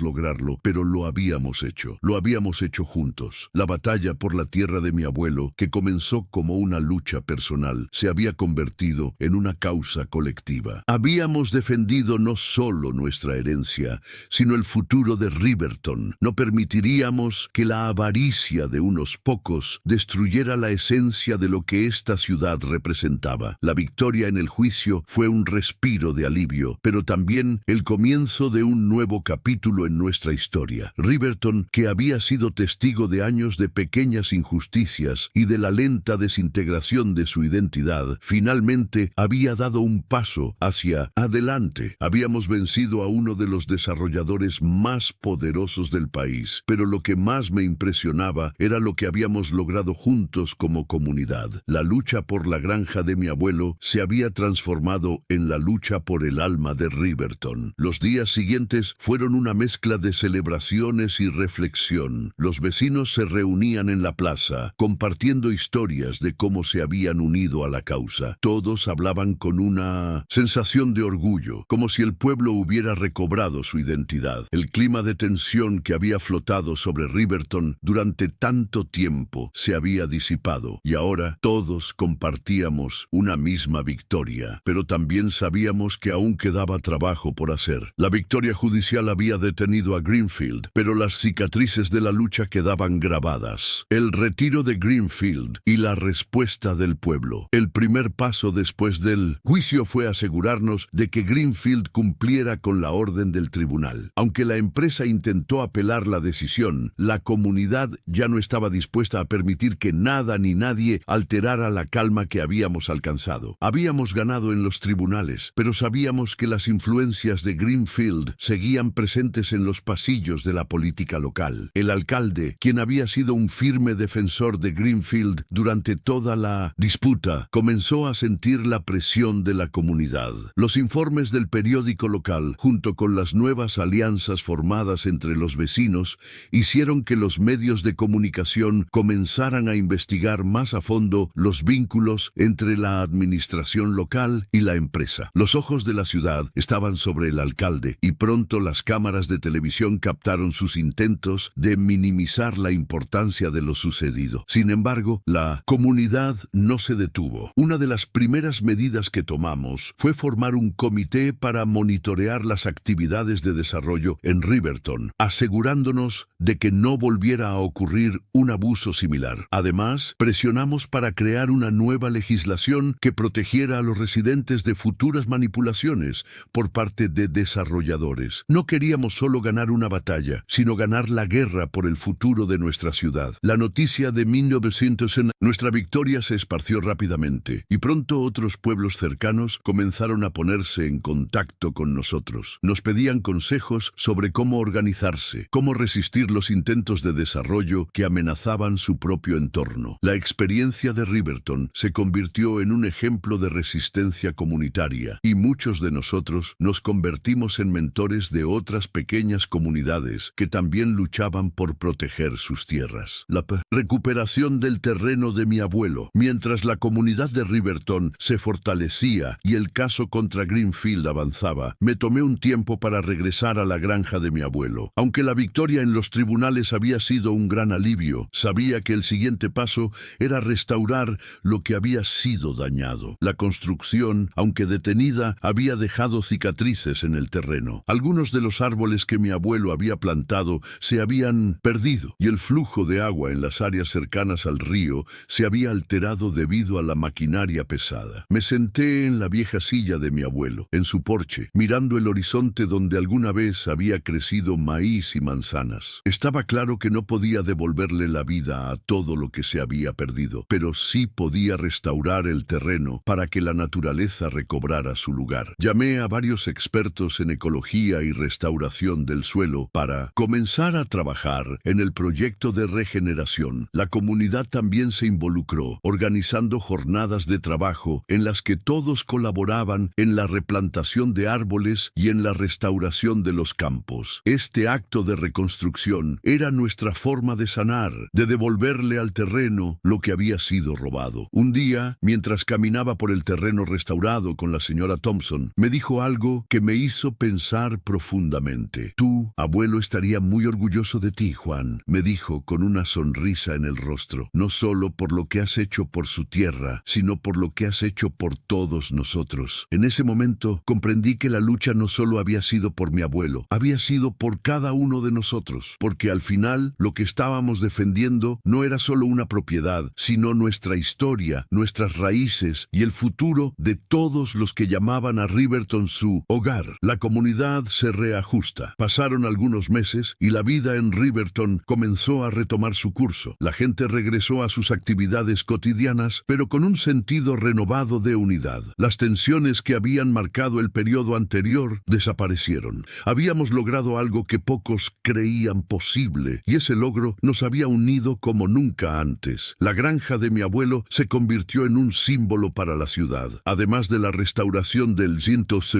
lograrlo, pero lo habíamos hecho. Lo habíamos hecho juntos. La batalla por la tierra de mi abuelo, que comenzó como una lucha personal, se había convertido en una causa colectiva. Habíamos defendido no solo nuestra herencia, sino el futuro de Riverton. No permitiríamos que la avaricia de unos pocos destruyera la esencia de lo que esta ciudad representaba. La victoria en el juicio fue un respiro de alivio, pero también el comienzo de un nuevo capítulo en nuestra historia. Riverton, que había sido testigo de años de pequeñas injusticias y de la lenta desintegración de su identidad, finalmente había dado un paso hacia adelante. Habíamos vencido a uno de los desarrolladores más poderosos del país, pero lo que más me impresionaba era lo que habíamos logrado juntos como comunidad. La lucha por la granja de mi abuelo se había transformado en la lucha por el alma de Riverton. Los días siguientes fueron una mezcla de celebraciones y reflexión. Los vecinos se reunían en la plaza, compartiendo historias de cómo se habían unido a la causa. Todos hablaban con una sensación de orgullo, como si el pueblo hubiera recobrado su identidad. El clima de tensión que había flotado sobre Riverton durante tanto tiempo se había disipado, y ahora todos compartíamos una misma victoria. Pero también sabíamos que aún quedaba trabajo por hacer. La victoria judicial había detenido a Greenfield, pero las cicatrices de la lucha quedaban grabadas. El retiro de Greenfield y la respuesta del pueblo. El primer paso después del juicio fue asegurarnos de que Greenfield cumpliera con la orden del tribunal. Aunque la empresa intentó apelar la decisión, la comunidad ya no estaba dispuesta a permitir que nada ni nadie alterara la calma que habíamos alcanzado. Habíamos ganado en los tribunales, pero sabíamos que las influencias de Greenfield seguían presentes en los pasillos de la política local. El alcalde, quien había sido un firme defensor de Greenfield durante toda la disputa, comenzó a sentir la presión de la comunidad. Los informes informes del periódico local, junto con las nuevas alianzas formadas entre los vecinos, hicieron que los medios de comunicación comenzaran a investigar más a fondo los vínculos entre la administración local y la empresa. Los ojos de la ciudad estaban sobre el alcalde y pronto las cámaras de televisión captaron sus intentos de minimizar la importancia de lo sucedido. Sin embargo, la comunidad no se detuvo. Una de las primeras medidas que tomamos fue formar un comité para monitorear las actividades de desarrollo en Riverton, asegurándonos de que no volviera a ocurrir un abuso similar. Además, presionamos para crear una nueva legislación que protegiera a los residentes de futuras manipulaciones por parte de desarrolladores. No queríamos solo ganar una batalla, sino ganar la guerra por el futuro de nuestra ciudad. La noticia de 1900 en nuestra victoria se esparció rápidamente, y pronto otros pueblos cercanos comenzaron a ponerse en contacto con nosotros. Nos pedían consejos sobre cómo organizarse, cómo resistir los intentos de desarrollo que amenazaban su propio entorno. La experiencia de Riverton se convirtió en un ejemplo de resistencia comunitaria, y muchos de nosotros nos convertimos en mentores de otras pequeñas comunidades que también luchaban por proteger sus tierras. La recuperación del terreno de mi abuelo. Mientras la comunidad de Riverton se fortalecía y el caso contra Greenfield avanzaba, me tomé un tiempo para regresar a la granja de mi abuelo. Aunque la victoria en los tribunales había sido un gran alivio, sabía que el siguiente paso era restaurar lo que había sido dañado. La construcción, aunque detenida, había dejado cicatrices en el terreno. Algunos de los árboles que mi abuelo había plantado se habían perdido, y el flujo de agua en las áreas cercanas al río se había alterado debido a la maquinaria pesada. Me senté en la vieja silla de mi abuelo, en su porche, mirando el horizonte donde alguna vez había crecido maíz y manzanas. Estaba claro que no podía devolverle la vida a todo lo que se había perdido, pero sí podía restaurar el terreno para que la naturaleza recobrara su lugar. Llamé a varios expertos en ecología y restauración del suelo para comenzar a trabajar en el proyecto de regeneración. La comunidad también se involucró, organizando jornadas de trabajo en las que todos colaboraban en la replantación de árboles y en la restauración de los campos. Este acto de reconstrucción era nuestra forma de sanar, de devolverle al terreno lo que había sido robado. Un día, mientras caminaba por el terreno restaurado con la señora Thompson, me dijo algo que me hizo pensar profundamente. Tu abuelo estaría muy orgulloso de ti, Juan, me dijo con una sonrisa en el rostro, no solo por lo que has hecho por su tierra, sino por lo que has hecho por todos nosotros. En ese momento comprendí que la lucha no solo había sido por mi abuelo, había sido por cada uno de nosotros, porque al final lo que estábamos defendiendo no era solo una propiedad, sino nuestra historia, nuestras raíces y el futuro de todos los que llamaban a Riverton su hogar. La comunidad se reajusta. Pasaron algunos meses y la vida en Riverton comenzó a retomar su curso. La gente regresó a sus actividades cotidianas, pero con un sentido renovado de unidad. Las tensiones que habían marcado el periodo anterior desaparecieron. Habíamos logrado algo que pocos creían posible, y ese logro nos había unido como nunca antes. La granja de mi abuelo se convirtió en un símbolo para la ciudad. Además de la restauración del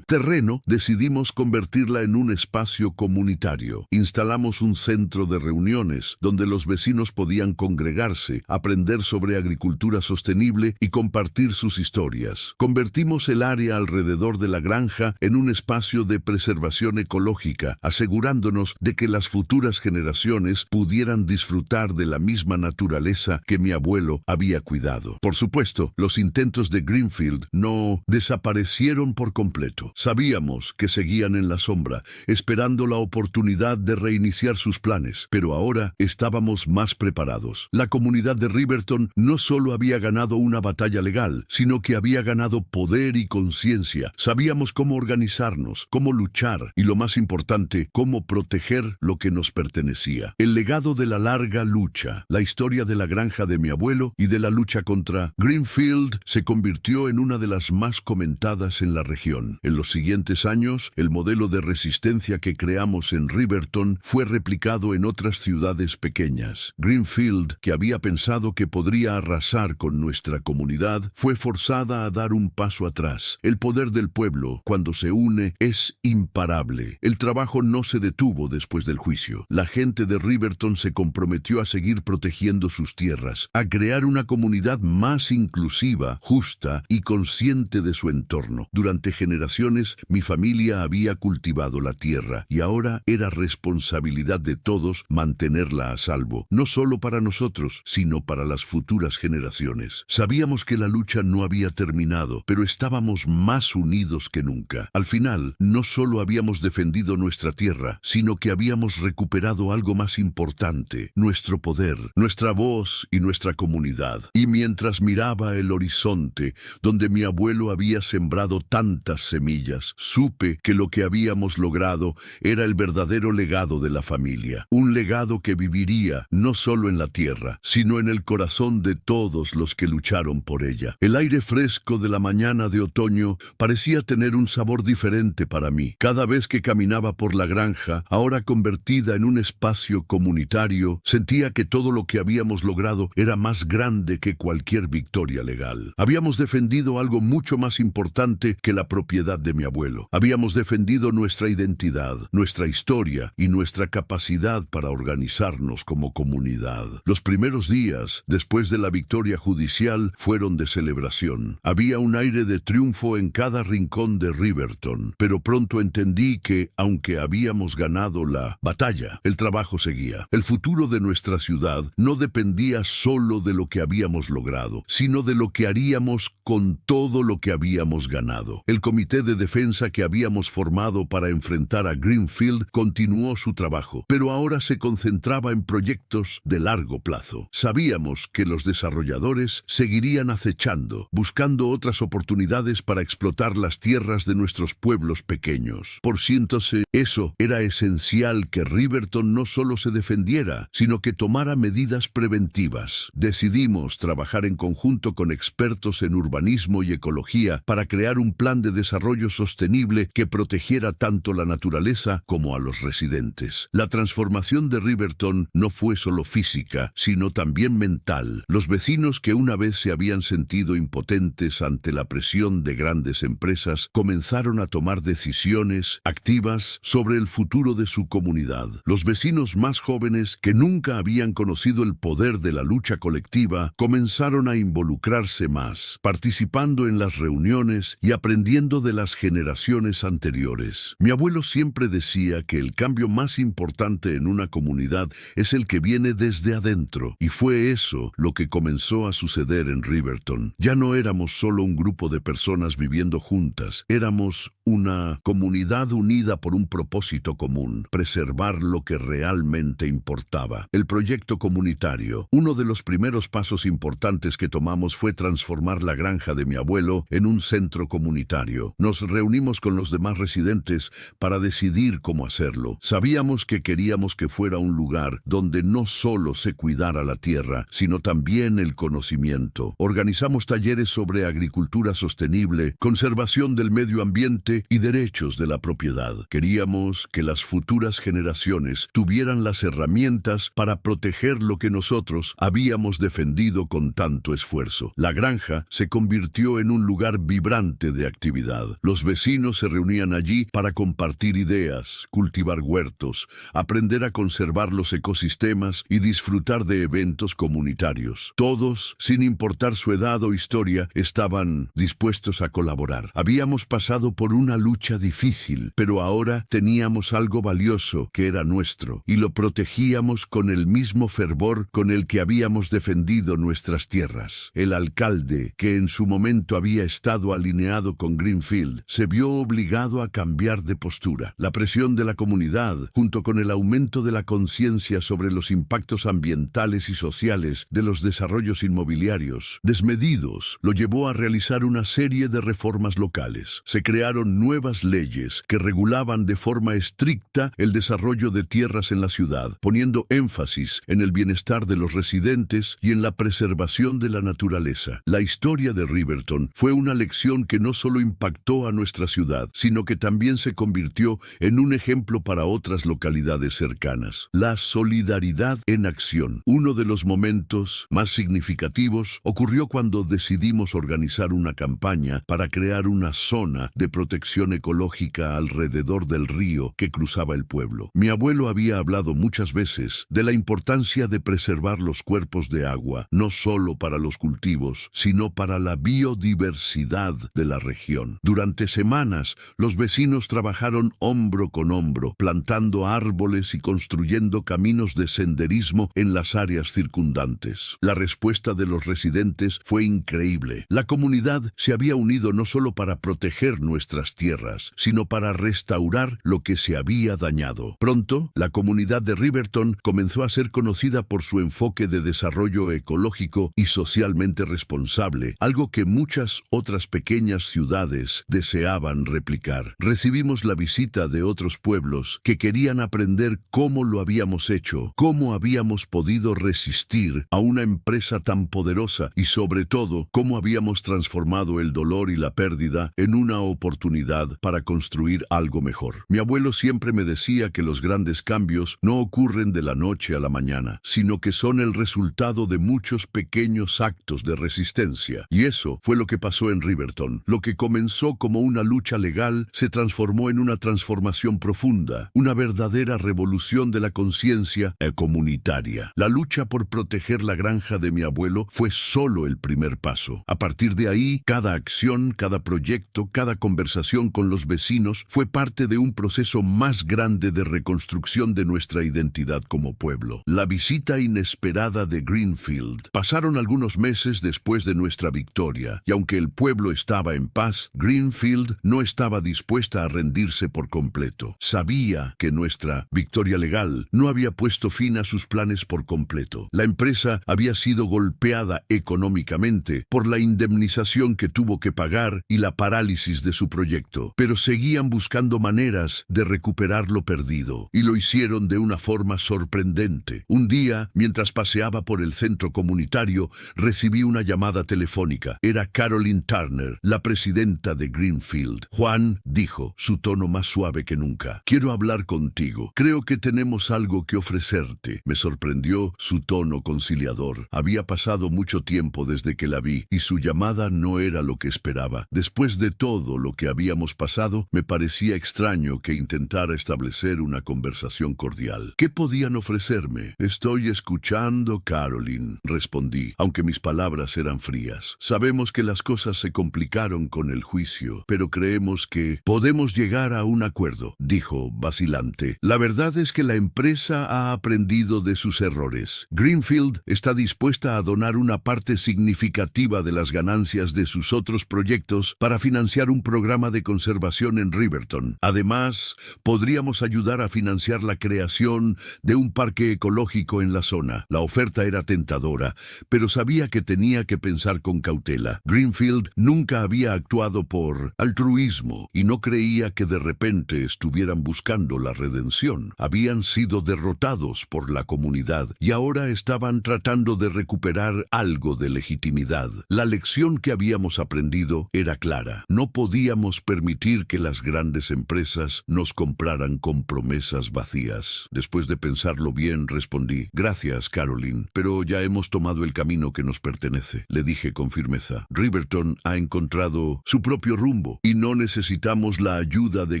terreno, decidimos convertirla en un espacio comunitario. Instalamos un centro de reuniones donde los vecinos podían congregarse, aprender sobre agricultura sostenible y compartir sus historias. Convertimos el área alrededor de la granja en un espacio de preservación ecológica, asegurándonos de que las futuras generaciones pudieran disfrutar de la misma naturaleza que mi abuelo había cuidado. Por supuesto, los intentos de Greenfield no desaparecieron por completo. Sabíamos que seguían en la sombra, esperando la oportunidad de reiniciar sus planes, pero ahora estábamos más preparados. La comunidad de Riverton no solo había ganado una batalla legal, sino que había ganado poder y conciencia. Sabíamos cómo organizarnos, cómo luchar y, lo más importante, cómo proteger lo que nos pertenecía. El legado de la larga lucha, la historia de la granja de mi abuelo y de la lucha contra Greenfield se convirtió en una de las más comentadas en la región. En los siguientes años, el modelo de resistencia que creamos en Riverton fue replicado en otras ciudades pequeñas. Greenfield, que había pensado que podría arrasar con nuestra comunidad, fue forzada a dar un paso atrás. El poder del pueblo pueblo, cuando se une, es imparable. El trabajo no se detuvo después del juicio. La gente de Riverton se comprometió a seguir protegiendo sus tierras, a crear una comunidad más inclusiva, justa y consciente de su entorno. Durante generaciones, mi familia había cultivado la tierra y ahora era responsabilidad de todos mantenerla a salvo, no solo para nosotros, sino para las futuras generaciones. Sabíamos que la lucha no había terminado, pero estábamos más unidos que nunca. Al final, no solo habíamos defendido nuestra tierra, sino que habíamos recuperado algo más importante: nuestro poder, nuestra voz y nuestra comunidad. Y mientras miraba el horizonte, donde mi abuelo había sembrado tantas semillas, supe que lo que habíamos logrado era el verdadero legado de la familia. Un legado que viviría no solo en la tierra, sino en el corazón de todos los que lucharon por ella. El aire fresco de la mañana de otoño parecía tener un sabor diferente para mí. Cada vez que caminaba por la granja, ahora convertida en un espacio comunitario, sentía que todo lo que habíamos logrado era más grande que cualquier victoria legal. Habíamos defendido algo mucho más importante que la propiedad de mi abuelo. Habíamos defendido nuestra identidad, nuestra historia y nuestra capacidad para organizarnos como comunidad. Los primeros días, después de la victoria judicial, fueron de celebración. Había un aire de triunfo en cada rincón de Riverton, pero pronto entendí que, aunque habíamos ganado la batalla, el trabajo seguía. El futuro de nuestra ciudad no dependía solo de lo que habíamos logrado, sino de lo que haríamos con todo lo que habíamos ganado. El comité de defensa que habíamos formado para enfrentar a Greenfield continuó su trabajo, pero ahora se concentraba en proyectos de largo plazo. Sabíamos que los desarrolladores seguirían acechando, buscando otras oportunidades para explotar las tierras de nuestros pueblos pequeños. Por ciento, eso era esencial, que Riverton no solo se defendiera, sino que tomara medidas preventivas. Decidimos trabajar en conjunto con expertos en urbanismo y ecología para crear un plan de desarrollo sostenible que protegiera tanto la naturaleza como a los residentes. La transformación de Riverton no fue solo física, sino también mental. Los vecinos, que una vez se habían sentido impotentes ante la presión de grandes empresas, comenzaron a tomar decisiones activas sobre el futuro de su comunidad. Los vecinos más jóvenes, que nunca habían conocido el poder de la lucha colectiva, comenzaron a involucrarse más, participando en las reuniones y aprendiendo de las generaciones anteriores. Mi abuelo siempre decía que el cambio más importante en una comunidad es el que viene desde adentro, y fue eso lo que comenzó a suceder en Riverton. Ya no éramos solo un grupo de personas viviendo juntas, éramos una comunidad unida por un propósito común: preservar lo que realmente importaba. El proyecto comunitario. Uno de los primeros pasos importantes que tomamos fue transformar la granja de mi abuelo en un centro comunitario. Nos reunimos con los demás residentes para decidir cómo hacerlo. Sabíamos que queríamos que fuera un lugar donde no solo se cuidara la tierra, sino también el conocimiento. Organizamos talleres sobre agricultura sostenible, conservación del medio ambiente y derechos de la propiedad. Queríamos que las futuras generaciones tuvieran las herramientas para proteger lo que nosotros habíamos defendido con tanto esfuerzo. La granja se convirtió en un lugar vibrante de actividad. Los vecinos se reunían allí para compartir ideas, cultivar huertos, aprender a conservar los ecosistemas y disfrutar de eventos comunitarios. Todos, sin importar su edad o historia, estaban dispuestos a colaborar. Habíamos pasado por una lucha difícil, pero ahora teníamos algo valioso que era nuestro, y lo protegíamos con el mismo fervor con el que habíamos defendido nuestras tierras. El alcalde, que en su momento había estado alineado con Greenfield, se vio obligado a cambiar de postura. La presión de la comunidad, junto con el aumento de la conciencia sobre los impactos ambientales y sociales de los desarrollos inmobiliarios desmedidos, lo llevó a realizar una serie de reformas locales. Se crearon nuevas leyes que regulaban de forma estricta el desarrollo de tierras en la ciudad, poniendo énfasis en el bienestar de los residentes y en la preservación de la naturaleza. La historia de Riverton fue una lección que no solo impactó a nuestra ciudad, sino que también se convirtió en un ejemplo para otras localidades cercanas. La solidaridad en acción. Uno de los momentos más significativos ocurrió cuando decidimos organizar una campaña para crear una zona de protección protección ecológica alrededor del río que cruzaba el pueblo. Mi abuelo había hablado muchas veces de la importancia de preservar los cuerpos de agua, no solo para los cultivos, sino para la biodiversidad de la región. Durante semanas, los vecinos trabajaron hombro con hombro, plantando árboles y construyendo caminos de senderismo en las áreas circundantes. La respuesta de los residentes fue increíble. La comunidad se había unido no solo para proteger nuestras tierras, sino para restaurar lo que se había dañado. Pronto, la comunidad de Riverton comenzó a ser conocida por su enfoque de desarrollo ecológico y socialmente responsable, algo que muchas otras pequeñas ciudades deseaban replicar. Recibimos la visita de otros pueblos que querían aprender cómo lo habíamos hecho, cómo habíamos podido resistir a una empresa tan poderosa y sobre todo cómo habíamos transformado el dolor y la pérdida en una oportunidad para construir algo mejor. Mi abuelo siempre me decía que los grandes cambios no ocurren de la noche a la mañana, sino que son el resultado de muchos pequeños actos de resistencia. Y eso fue lo que pasó en Riverton. Lo que comenzó como una lucha legal se transformó en una transformación profunda, una verdadera revolución de la conciencia comunitaria. La lucha por proteger la granja de mi abuelo fue solo el primer paso. A partir de ahí, cada acción, cada proyecto, cada conversación con los vecinos fue parte de un proceso más grande de reconstrucción de nuestra identidad como pueblo. La visita inesperada de Greenfield. Pasaron algunos meses después de nuestra victoria, y aunque el pueblo estaba en paz, Greenfield no estaba dispuesta a rendirse por completo. Sabía que nuestra victoria legal no había puesto fin a sus planes por completo. La empresa había sido golpeada económicamente por la indemnización que tuvo que pagar y la parálisis de su proyecto, pero seguían buscando maneras de recuperar lo perdido, y lo hicieron de una forma sorprendente. Un día, mientras paseaba por el centro comunitario, recibí una llamada telefónica. Era Caroline Turner, la presidenta de Greenfield. Juan, dijo, su tono más suave que nunca. Quiero hablar contigo. Creo que tenemos algo que ofrecerte. Me sorprendió su tono conciliador. Había pasado mucho tiempo desde que la vi, y su llamada no era lo que esperaba. Después de todo lo que habíamos pasado, me parecía extraño que intentara establecer una conversación cordial. ¿Qué podían ofrecerme? Estoy escuchando, Caroline, respondí, aunque mis palabras eran frías. Sabemos que las cosas se complicaron con el juicio, pero creemos que podemos llegar a un acuerdo, dijo vacilante. La verdad es que la empresa ha aprendido de sus errores. Greenfield está dispuesta a donar una parte significativa de las ganancias de sus otros proyectos para financiar un programa de conservación en Riverton. Además, podríamos ayudar a financiar la creación de un parque ecológico en la zona. La oferta era tentadora, pero sabía que tenía que pensar con cautela. Greenfield nunca había actuado por altruismo y no creía que de repente estuvieran buscando la redención. Habían sido derrotados por la comunidad y ahora estaban tratando de recuperar algo de legitimidad. La lección que habíamos aprendido era clara. No podíamos permitir que las grandes empresas nos compraran con promesas vacías. Después de pensarlo bien, respondí, gracias, Caroline, pero ya hemos tomado el camino que nos pertenece. Le dije con firmeza, Riverton ha encontrado su propio rumbo y no necesitamos la ayuda de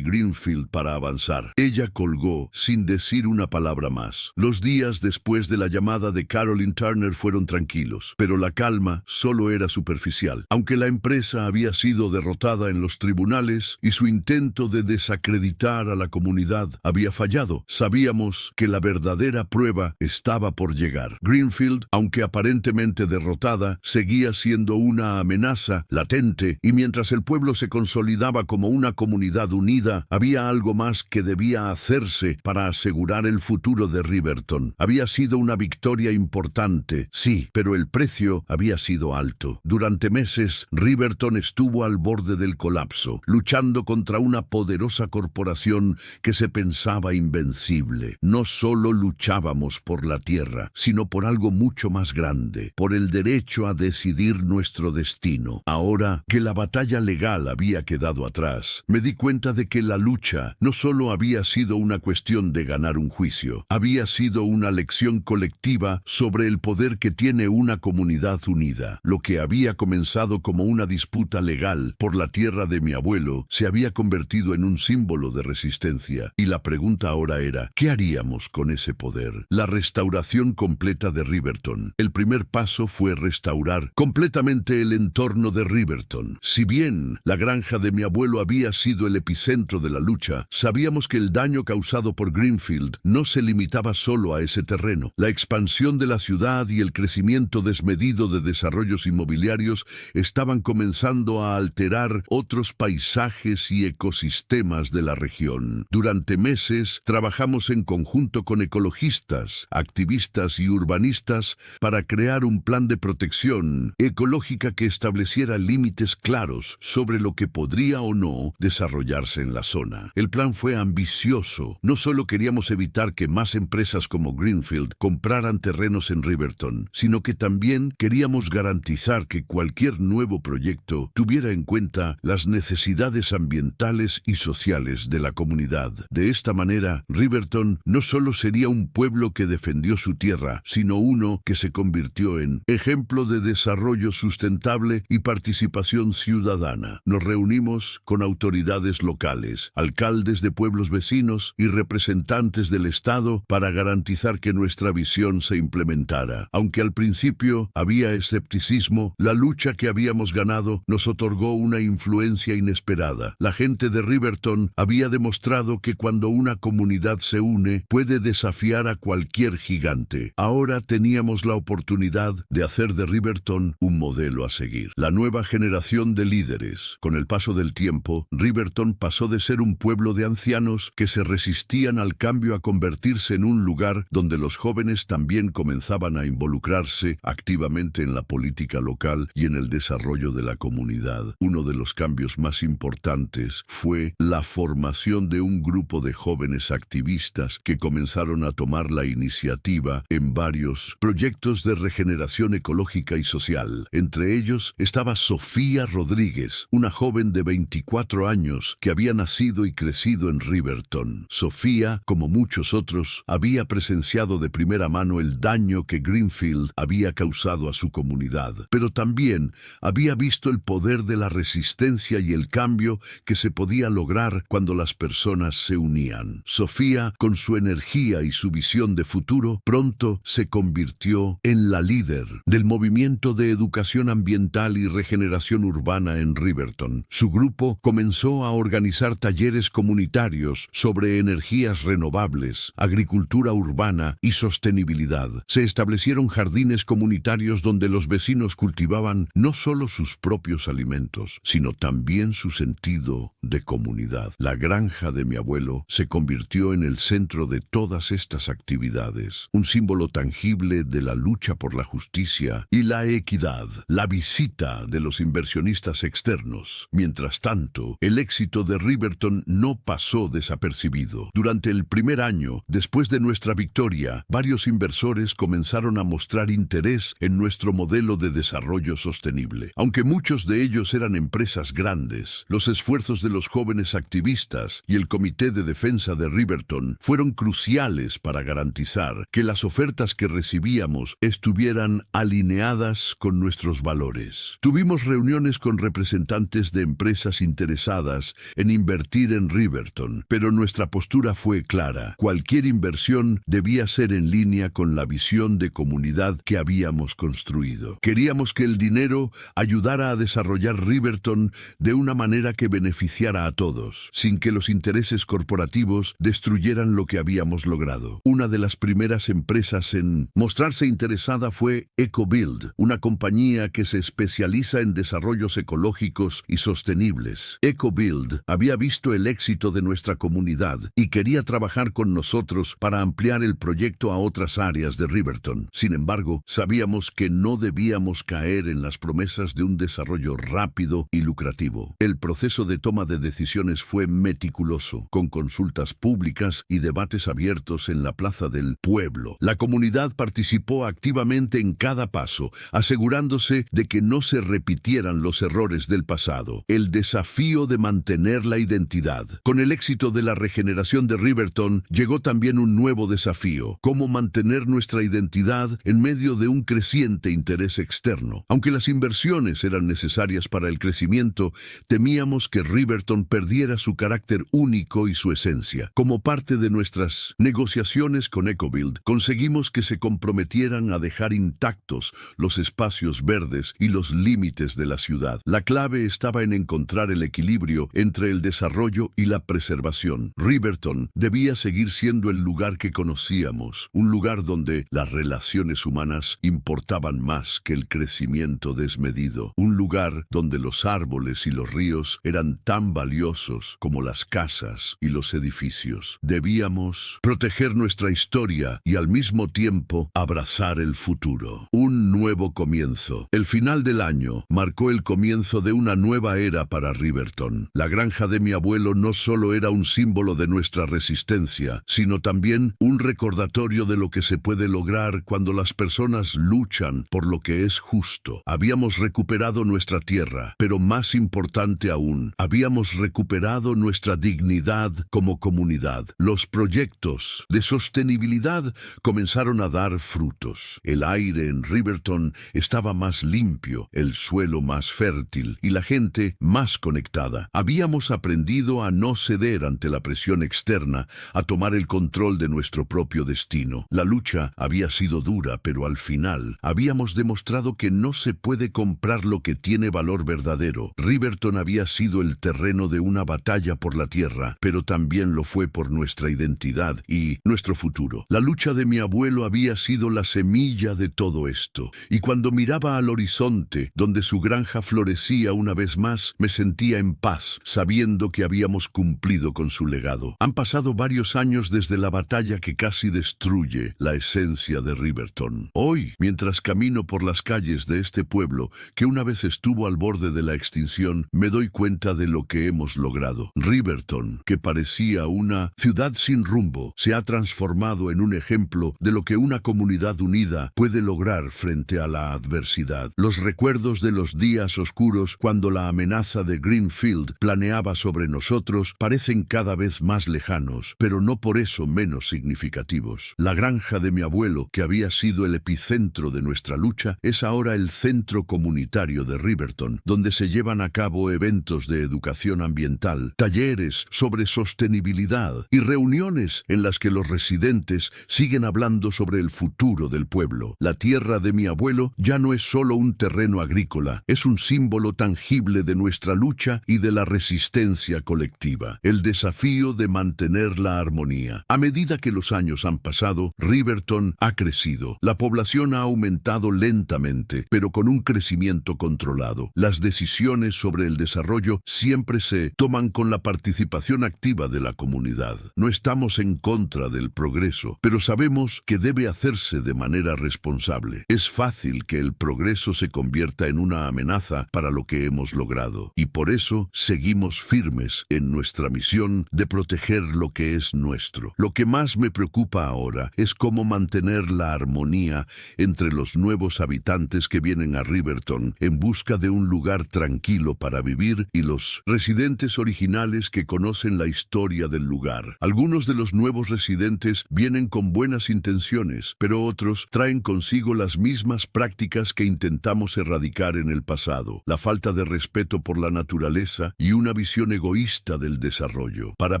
Greenfield para avanzar. Ella colgó sin decir una palabra más. Los días después de la llamada de Caroline Turner fueron tranquilos, pero la calma solo era superficial. Aunque la empresa había sido derrotada en los tribunales y su intento de desacreditar a la comunidad había fallado, sabíamos que la verdadera prueba estaba por llegar. Greenfield, aunque aparentemente derrotada, seguía siendo una amenaza latente, y mientras el pueblo se consolidaba como una comunidad unida, había algo más que debía hacerse para asegurar el futuro de Riverton. Había sido una victoria importante, sí, pero el precio había sido alto. Durante meses, Riverton estuvo al borde del colapso, luchando contra una poderosa corporación que se pensaba invencible. No solo luchábamos por la tierra, sino por algo mucho más grande, por el derecho a decidir nuestro destino. Ahora que la batalla legal había quedado atrás, me di cuenta de que la lucha no solo había sido una cuestión de ganar un juicio, había sido una lección colectiva sobre el poder que tiene una comunidad unida. Lo que había comenzado como una disputa legal por la tierra de mi abuelo abuelo se había convertido en un símbolo de resistencia, y la pregunta ahora era, ¿qué haríamos con ese poder? La restauración completa de Riverton. El primer paso fue restaurar completamente el entorno de Riverton. Si bien la granja de mi abuelo había sido el epicentro de la lucha, sabíamos que el daño causado por Greenfield no se limitaba solo a ese terreno. La expansión de la ciudad y el crecimiento desmedido de desarrollos inmobiliarios estaban comenzando a alterar otros paisajes y ecosistemas de la región. Durante meses trabajamos en conjunto con ecologistas, activistas y urbanistas para crear un plan de protección ecológica que estableciera límites claros sobre lo que podría o no desarrollarse en la zona. El plan fue ambicioso. No solo queríamos evitar que más empresas como Greenfield compraran terrenos en Riverton, sino que también queríamos garantizar que cualquier nuevo proyecto tuviera en cuenta las necesidades ambientales y sociales de la comunidad. De esta manera, Riverton no solo sería un pueblo que defendió su tierra, sino uno que se convirtió en ejemplo de desarrollo sustentable y participación ciudadana. Nos reunimos con autoridades locales, alcaldes de pueblos vecinos y representantes del Estado para garantizar que nuestra visión se implementara. Aunque al principio había escepticismo, la lucha que habíamos ganado nos otorgó una influencia inesperada. La gente de Riverton había demostrado que cuando una comunidad se une, puede desafiar a cualquier gigante. Ahora teníamos la oportunidad de hacer de Riverton un modelo a seguir. La nueva generación de líderes. Con el paso del tiempo, Riverton pasó de ser un pueblo de ancianos que se resistían al cambio a convertirse en un lugar donde los jóvenes también comenzaban a involucrarse activamente en la política local y en el desarrollo de la comunidad. Uno de los cambios más importantes fue la formación de un grupo de jóvenes activistas que comenzaron a tomar la iniciativa en varios proyectos de regeneración ecológica y social. Entre ellos estaba Sofía Rodríguez, una joven de 24 años que había nacido y crecido en Riverton. Sofía, como muchos otros, había presenciado de primera mano el daño que Greenfield había causado a su comunidad, pero también había visto el poder de la resistencia y el cambio que se podía lograr cuando las personas se unían. Sofía, con su energía y su visión de futuro, pronto se convirtió en la líder del movimiento de educación ambiental y regeneración urbana en Riverton. Su grupo comenzó a organizar talleres comunitarios sobre energías renovables, agricultura urbana y sostenibilidad. Se establecieron jardines comunitarios donde los vecinos cultivaban no solo sus propios alimentos, sino también su sentido de comunidad. La granja de mi abuelo se convirtió en el centro de todas estas actividades, un símbolo tangible de la lucha por la justicia y la equidad. La visita de los inversionistas externos. Mientras tanto, el éxito de Riverton no pasó desapercibido. Durante el primer año, después de nuestra victoria, varios inversores comenzaron a mostrar interés en nuestro modelo de desarrollo sostenible. Aunque muchos de ellos eran empresas grandes, los esfuerzos de los jóvenes activistas y el Comité de Defensa de Riverton fueron cruciales para garantizar que las ofertas que recibíamos estuvieran alineadas con nuestros valores. Tuvimos reuniones con representantes de empresas interesadas en invertir en Riverton, pero nuestra postura fue clara. Cualquier inversión debía ser en línea con la visión de comunidad que habíamos construido. Queríamos que el dinero ayudara a desarrollar Riverton de una manera que beneficiara a todos, sin que los intereses corporativos destruyeran lo que habíamos logrado. Una de las primeras empresas en mostrarse interesada fue EcoBuild, una compañía que se especializa en desarrollos ecológicos y sostenibles. EcoBuild había visto el éxito de nuestra comunidad y quería trabajar con nosotros para ampliar el proyecto a otras áreas de Riverton. Sin embargo, sabíamos que no debíamos caer en las promesas de un desarrollo rápido y lucrativo. El proceso de toma de decisiones fue meticuloso, con consultas públicas y debates abiertos en la plaza del pueblo. La comunidad participó activamente en cada paso, asegurándose de que no se repitieran los errores del pasado. El desafío de mantener la identidad. Con el éxito de la regeneración de Riverton, llegó también un nuevo desafío: cómo mantener nuestra identidad en medio de un creciente interés externo. Aunque las inversiones eran necesarias para el crecimiento, Temíamos que Riverton perdiera su carácter único y su esencia. Como parte de nuestras negociaciones con EcoBuild, conseguimos que se comprometieran a dejar intactos los espacios verdes y los límites de la ciudad. La clave estaba en encontrar el equilibrio entre el desarrollo y la preservación. Riverton debía seguir siendo el lugar que conocíamos, un lugar donde las relaciones humanas importaban más que el crecimiento desmedido, un lugar donde los árboles y los ríos eran tan valiosos como las casas y los edificios. Debíamos proteger nuestra historia y al mismo tiempo abrazar el futuro. Un nuevo comienzo. El final del año marcó el comienzo de una nueva era para Riverton. La granja de mi abuelo no solo era un símbolo de nuestra resistencia, sino también un recordatorio de lo que se puede lograr cuando las personas luchan por lo que es justo. Habíamos recuperado nuestra tierra, pero más importante aún, habíamos recuperado nuestra dignidad como comunidad. Los proyectos de sostenibilidad comenzaron a dar frutos. El aire en Riverton estaba más limpio, el suelo más fértil y la gente más conectada. Habíamos aprendido a no ceder ante la presión externa, a tomar el control de nuestro propio destino. La lucha había sido dura, pero al final habíamos demostrado que no se puede comprar lo que tiene valor verdadero. Riverton había sido el terreno de una batalla por la tierra, pero también lo fue por nuestra identidad y nuestro futuro. La lucha de mi abuelo había sido la semilla de todo esto, y cuando miraba al horizonte, donde su granja florecía una vez más, me sentía en paz, sabiendo que habíamos cumplido con su legado. Han pasado varios años desde la batalla que casi destruye la esencia de Riverton. Hoy, mientras camino por las calles de este pueblo, que una vez estuvo al borde de la extinción, me doy cuenta de lo que hemos logrado. Riverton, que parecía una ciudad sin rumbo, se ha transformado en un ejemplo de lo que una comunidad unida puede lograr frente a la adversidad. Los recuerdos de los días oscuros cuando la amenaza de Greenfield planeaba sobre nosotros parecen cada vez más lejanos, pero no por eso menos significativos. La granja de mi abuelo, que había sido el epicentro de nuestra lucha, es ahora el centro comunitario de Riverton, donde se llevan a cabo eventos de educación ambiental, talleres sobre sostenibilidad y reuniones en las que los residentes siguen hablando sobre el futuro del pueblo. La tierra de mi abuelo ya no es solo un terreno agrícola, es un símbolo tangible de nuestra lucha y de la resistencia colectiva. El desafío de mantener la armonía. A medida que los años han pasado, Riverton ha crecido. La población ha aumentado lentamente, pero con un crecimiento controlado. Las decisiones sobre el desarrollo siempre se toman con la participación activa de la comunidad. No estamos en contra del progreso, pero sabemos que debe hacerse de manera responsable. Es fácil que el progreso se convierta en una amenaza para lo que hemos logrado, y por eso seguimos firmes en nuestra misión de proteger lo que es nuestro. Lo que más me preocupa ahora es cómo mantener la armonía entre los nuevos habitantes que vienen a Riverton en busca de un lugar tranquilo para vivir y los residentes originales que conocen la historia del lugar. Algunos de los nuevos residentes vienen con buenas intenciones, pero otros traen consigo las mismas prácticas que intentamos erradicar en el pasado: la falta de respeto por la naturaleza y una visión egoísta del desarrollo. Para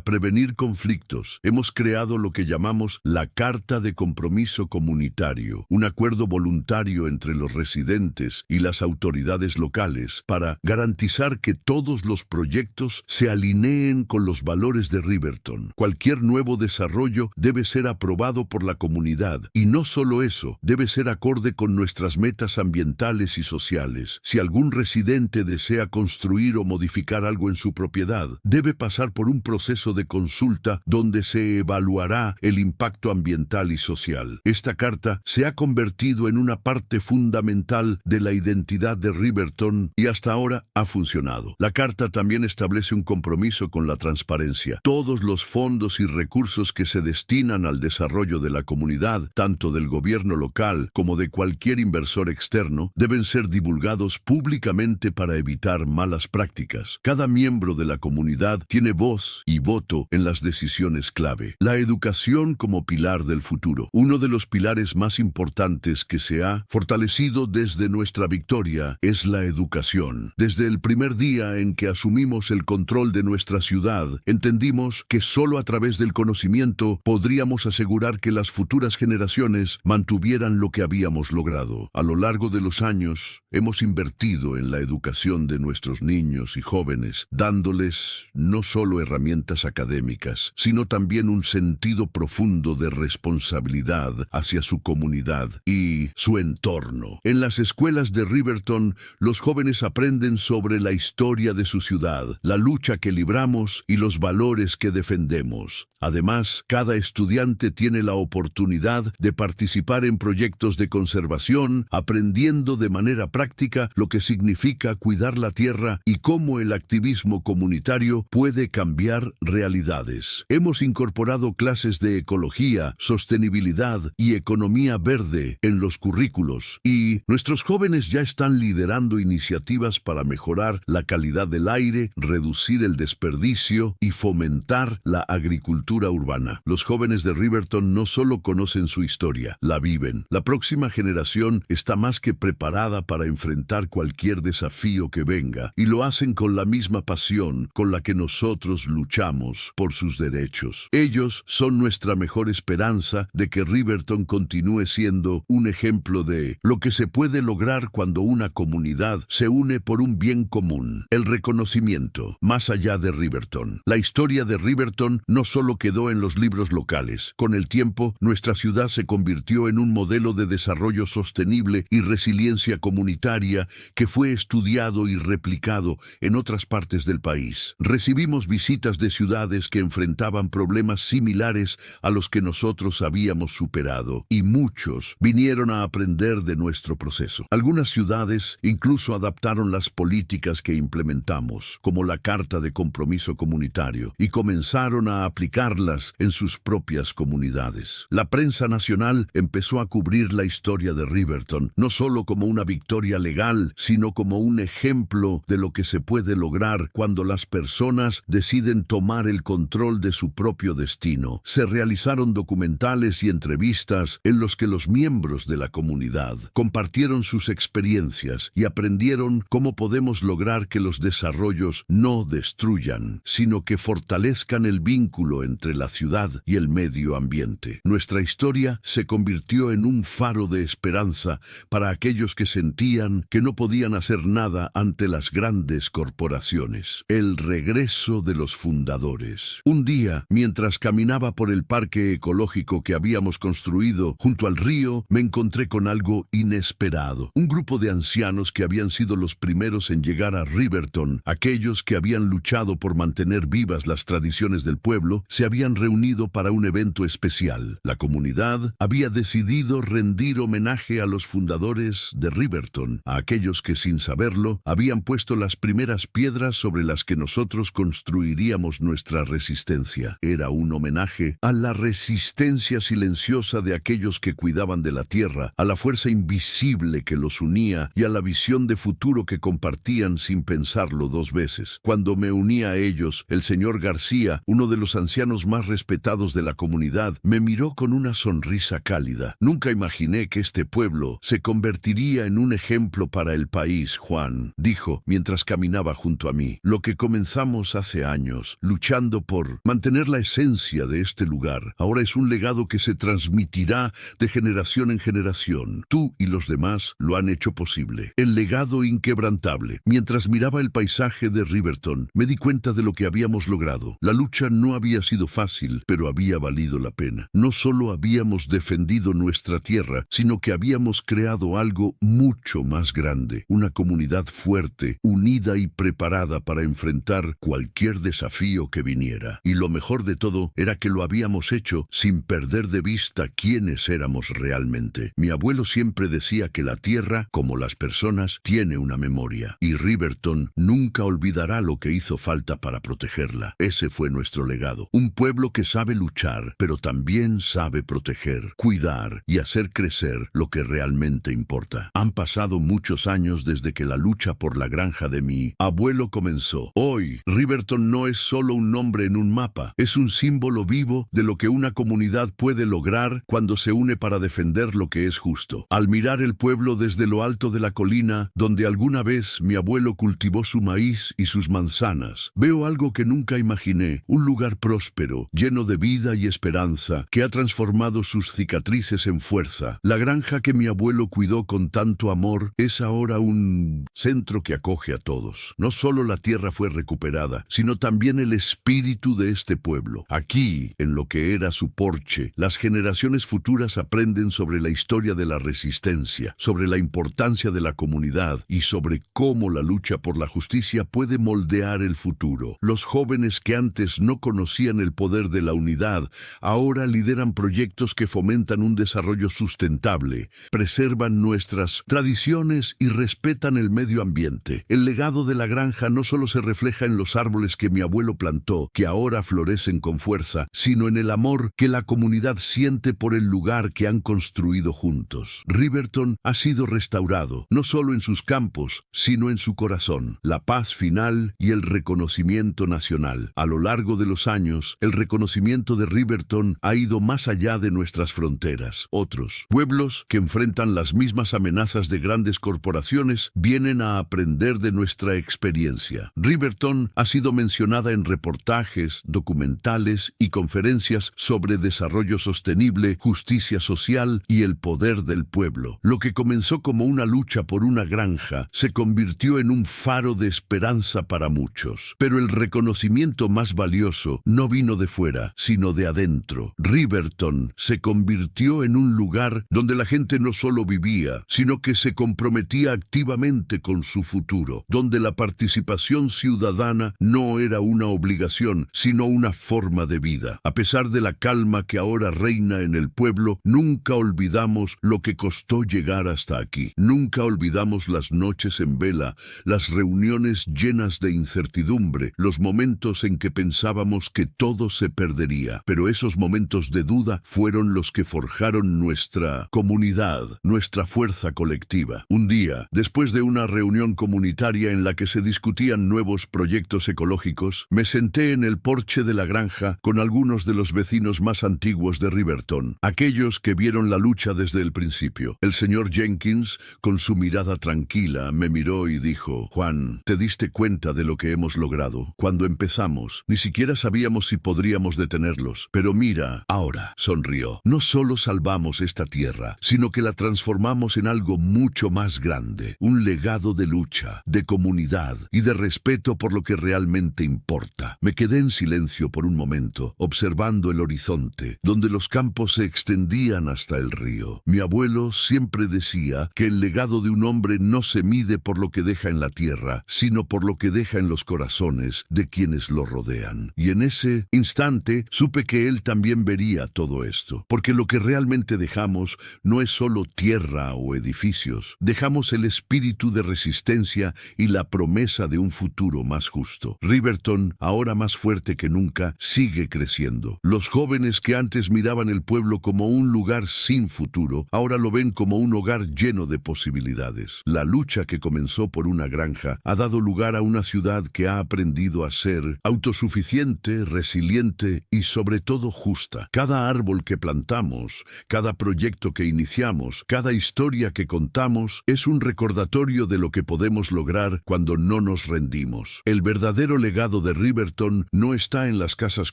prevenir conflictos, hemos creado lo que llamamos la Carta de Compromiso Comunitario, un acuerdo voluntario entre los residentes y las autoridades locales para garantizar que todos los proyectos se alineen con los valores de Riverton. Cualquier nuevo desarrollo debe ser aprobado por la comunidad, y no solo eso, debe ser acorde con nuestras metas ambientales y sociales. Si algún residente desea construir o modificar algo en su propiedad, debe pasar por un proceso de consulta donde se evaluará el impacto ambiental y social. Esta carta se ha convertido en una parte fundamental de la identidad de Riverton y hasta ahora ha funcionado. La carta también establece un compromiso con la transparencia. Todos los fondos y recursos que se destinan al desarrollo de la comunidad, tanto del gobierno local como de cualquier inversor externo, deben ser divulgados públicamente para evitar malas prácticas. Cada miembro de la comunidad tiene voz y voto en las decisiones clave. La educación como pilar del futuro. Uno de los pilares más importantes que se ha fortalecido desde nuestra victoria es la educación. Desde el primer día día en que asumimos el control de nuestra ciudad, entendimos que solo a través del conocimiento podríamos asegurar que las futuras generaciones mantuvieran lo que habíamos logrado. A lo largo de los años, hemos invertido en la educación de nuestros niños y jóvenes, dándoles no solo herramientas académicas, sino también un sentido profundo de responsabilidad hacia su comunidad y su entorno. En las escuelas de Riverton, los jóvenes aprenden sobre la historia de su ciudad, la lucha que libramos y los valores que defendemos. Además, cada estudiante tiene la oportunidad de participar en proyectos de conservación, aprendiendo de manera práctica lo que significa cuidar la tierra y cómo el activismo comunitario puede cambiar realidades. Hemos incorporado clases de ecología, sostenibilidad y economía verde en los currículos, y nuestros jóvenes ya están liderando iniciativas para mejorar la calidad del aire, reducir el desperdicio y fomentar la agricultura urbana. Los jóvenes de Riverton no solo conocen su historia, la viven. La próxima generación está más que preparada para enfrentar cualquier desafío que venga, y lo hacen con la misma pasión con la que nosotros luchamos por sus derechos. Ellos son nuestra mejor esperanza de que Riverton continúe siendo un ejemplo de lo que se puede lograr cuando una comunidad se une por un bien común. El reconocimiento, más allá de Riverton. La historia de Riverton no solo quedó en los libros locales. Con el tiempo, nuestra ciudad se convirtió en un modelo de desarrollo sostenible y resiliencia comunitaria que fue estudiado y replicado en otras partes del país. Recibimos visitas de ciudades que enfrentaban problemas similares a los que nosotros habíamos superado, y muchos vinieron a aprender de nuestro proceso. Algunas ciudades incluso adaptaron las políticas que implementamos, como la Carta de Compromiso Comunitario, y comenzaron a aplicarlas en sus propias comunidades. La prensa nacional empezó a cubrir la historia de Riverton, no solo como una victoria legal, sino como un ejemplo de lo que se puede lograr cuando las personas deciden tomar el control de su propio destino. Se realizaron documentales y entrevistas en los que los miembros de la comunidad compartieron sus experiencias y aprendieron cómo podemos lograr que los desarrollos no destruyan, sino que fortalezcan el vínculo entre la ciudad y el medio ambiente. Nuestra historia se convirtió en un faro de esperanza para aquellos que sentían que no podían hacer nada ante las grandes corporaciones. El regreso de los fundadores. Un día, mientras caminaba por el parque ecológico que habíamos construido junto al río, me encontré con algo inesperado. Un grupo de ancianos que habían sido los primeros en llegar a Riverton, aquellos que habían luchado por mantener vivas las tradiciones del pueblo, se habían reunido para un evento especial. La comunidad había decidido rendir homenaje a los fundadores de Riverton, a aquellos que sin saberlo habían puesto las primeras piedras sobre las que nosotros construiríamos nuestra resistencia. Era un homenaje a la resistencia silenciosa de aquellos que cuidaban de la tierra, a la fuerza invisible que los unía y a la visión de futuro que compartían sin pensarlo dos veces. Cuando me uní a ellos, el señor García, uno de los ancianos más respetados de la comunidad, me miró con una sonrisa cálida. Nunca imaginé que este pueblo se convertiría en un ejemplo para el país, Juan, dijo mientras caminaba junto a mí. Lo que comenzamos hace años, luchando por mantener la esencia de este lugar, ahora es un legado que se transmitirá de generación en generación. Tú y los demás lo han hecho posible. El legado inquebrantable. Mientras miraba el paisaje de Riverton, me di cuenta de lo que habíamos logrado. La lucha no había sido fácil, pero había valido la pena. No solo habíamos defendido nuestra tierra, sino que habíamos creado algo mucho más grande. Una comunidad fuerte, unida y preparada para enfrentar cualquier desafío que viniera. Y lo mejor de todo era que lo habíamos hecho sin perder de vista quiénes éramos realmente. Mi abuelo siempre decía que la tierra, como las personas, tiene una memoria, y Riverton nunca olvidará lo que hizo falta para protegerla. Ese fue nuestro legado. Un pueblo que sabe luchar, pero también sabe proteger, cuidar y hacer crecer lo que realmente importa. Han pasado muchos años desde que la lucha por la granja de mi abuelo comenzó. Hoy, Riverton no es solo un nombre en un mapa, es un símbolo vivo de lo que una comunidad puede lograr cuando se une para defender lo que es justo. Al mirar el pueblo desde lo alto de la colina, donde alguna vez mi abuelo cultivó cultivó su maíz y sus manzanas. Veo algo que nunca imaginé, un lugar próspero, lleno de vida y esperanza, que ha transformado sus cicatrices en fuerza. La granja que mi abuelo cuidó con tanto amor es ahora un centro que acoge a todos. No solo la tierra fue recuperada, sino también el espíritu de este pueblo. Aquí, en lo que era su porche, las generaciones futuras aprenden sobre la historia de la resistencia, sobre la importancia de la comunidad y sobre cómo la lucha por la justicia puede moldear el futuro. Los jóvenes que antes no conocían el poder de la unidad, ahora lideran proyectos que fomentan un desarrollo sustentable, preservan nuestras tradiciones y respetan el medio ambiente. El legado de la granja no solo se refleja en los árboles que mi abuelo plantó, que ahora florecen con fuerza, sino en el amor que la comunidad siente por el lugar que han construido juntos. Riverton ha sido restaurado, no solo en sus campos, sino en su corazón. La paz final y el reconocimiento nacional. A lo largo de los años, el reconocimiento de Riverton ha ido más allá de nuestras fronteras. Otros pueblos que enfrentan las mismas amenazas de grandes corporaciones vienen a aprender de nuestra experiencia. Riverton ha sido mencionada en reportajes, documentales y conferencias sobre desarrollo sostenible, justicia social y el poder del pueblo. Lo que comenzó como una lucha por una granja se convirtió en un faro de esperanza para muchos. Pero el reconocimiento más valioso no vino de fuera, sino de adentro. Riverton se convirtió en un lugar donde la gente no solo vivía, sino que se comprometía activamente con su futuro, donde la participación ciudadana no era una obligación, sino una forma de vida. A pesar de la calma que ahora reina en el pueblo, nunca olvidamos lo que costó llegar hasta aquí. Nunca olvidamos las noches en vela, las reuniones llenas de incertidumbre, los momentos en que pensábamos que todo se perdería. Pero esos momentos de duda fueron los que forjaron nuestra comunidad, nuestra fuerza colectiva. Un día, después de una reunión comunitaria en la que se discutían nuevos proyectos ecológicos, me senté en el porche de la granja con algunos de los vecinos más antiguos de Riverton, aquellos que vieron la lucha desde el principio. El señor Jenkins, con su mirada tranquila, me miró y dijo: «Juan, ¿te diste cuenta de lo que hemos logrado? Cuando empezamos, ni siquiera sabíamos si podríamos detenerlos. Pero mira, ahora», sonrió, «no solo salvamos esta tierra, sino que la transformamos en algo mucho más grande, un legado de lucha, de comunidad y de respeto por lo que realmente importa». Me quedé en silencio por un momento, observando el horizonte, donde los campos se extendían hasta el río. Mi abuelo siempre decía que el legado de un hombre no se mide por lo que deja en la tierra, sino por lo que deja en los corazones de quienes lo rodean. Y en ese instante supe que él también vería todo esto, porque lo que realmente dejamos no es solo tierra o edificios, dejamos el espíritu de resistencia y la promesa de un futuro más justo. Riverton, ahora más fuerte que nunca, sigue creciendo. Los jóvenes que antes miraban el pueblo como un lugar sin futuro, ahora lo ven como un hogar lleno de posibilidades. La lucha que comenzó por una granja ha dado lugar a una ciudad que ha aprendido a ser autosuficiente, resiliente y sobre todo justa. Cada árbol que plantamos, cada proyecto que iniciamos, cada historia que contamos es un recordatorio de lo que podemos lograr cuando no nos rendimos. El verdadero legado de Riverton no está en las casas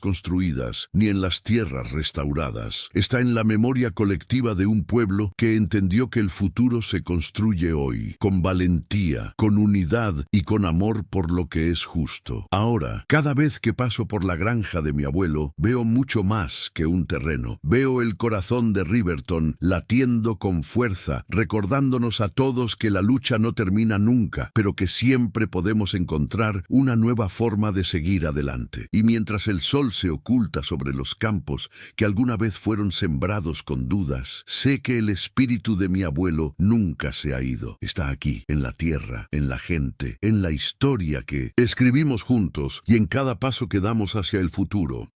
construidas ni en las tierras restauradas. Está en la memoria colectiva de un pueblo que entendió que el futuro se construye hoy, con valentía, con unidad y con amor por lo que es justo. Ahora, cada vez que paso por la granja de mi abuelo, veo mucho más que un terreno. Veo el corazón de Riverton latiendo con fuerza, recordándonos a todos que la lucha no termina nunca, pero que siempre podemos encontrar una nueva forma de seguir adelante. Y mientras el sol se oculta sobre los campos que alguna vez fueron sembrados con dudas, sé que el espíritu de mi abuelo nunca se ha ido. Está aquí, en la tierra, en la gente, en la historia que escribimos juntos y en cada paso que damos hacia el futuro.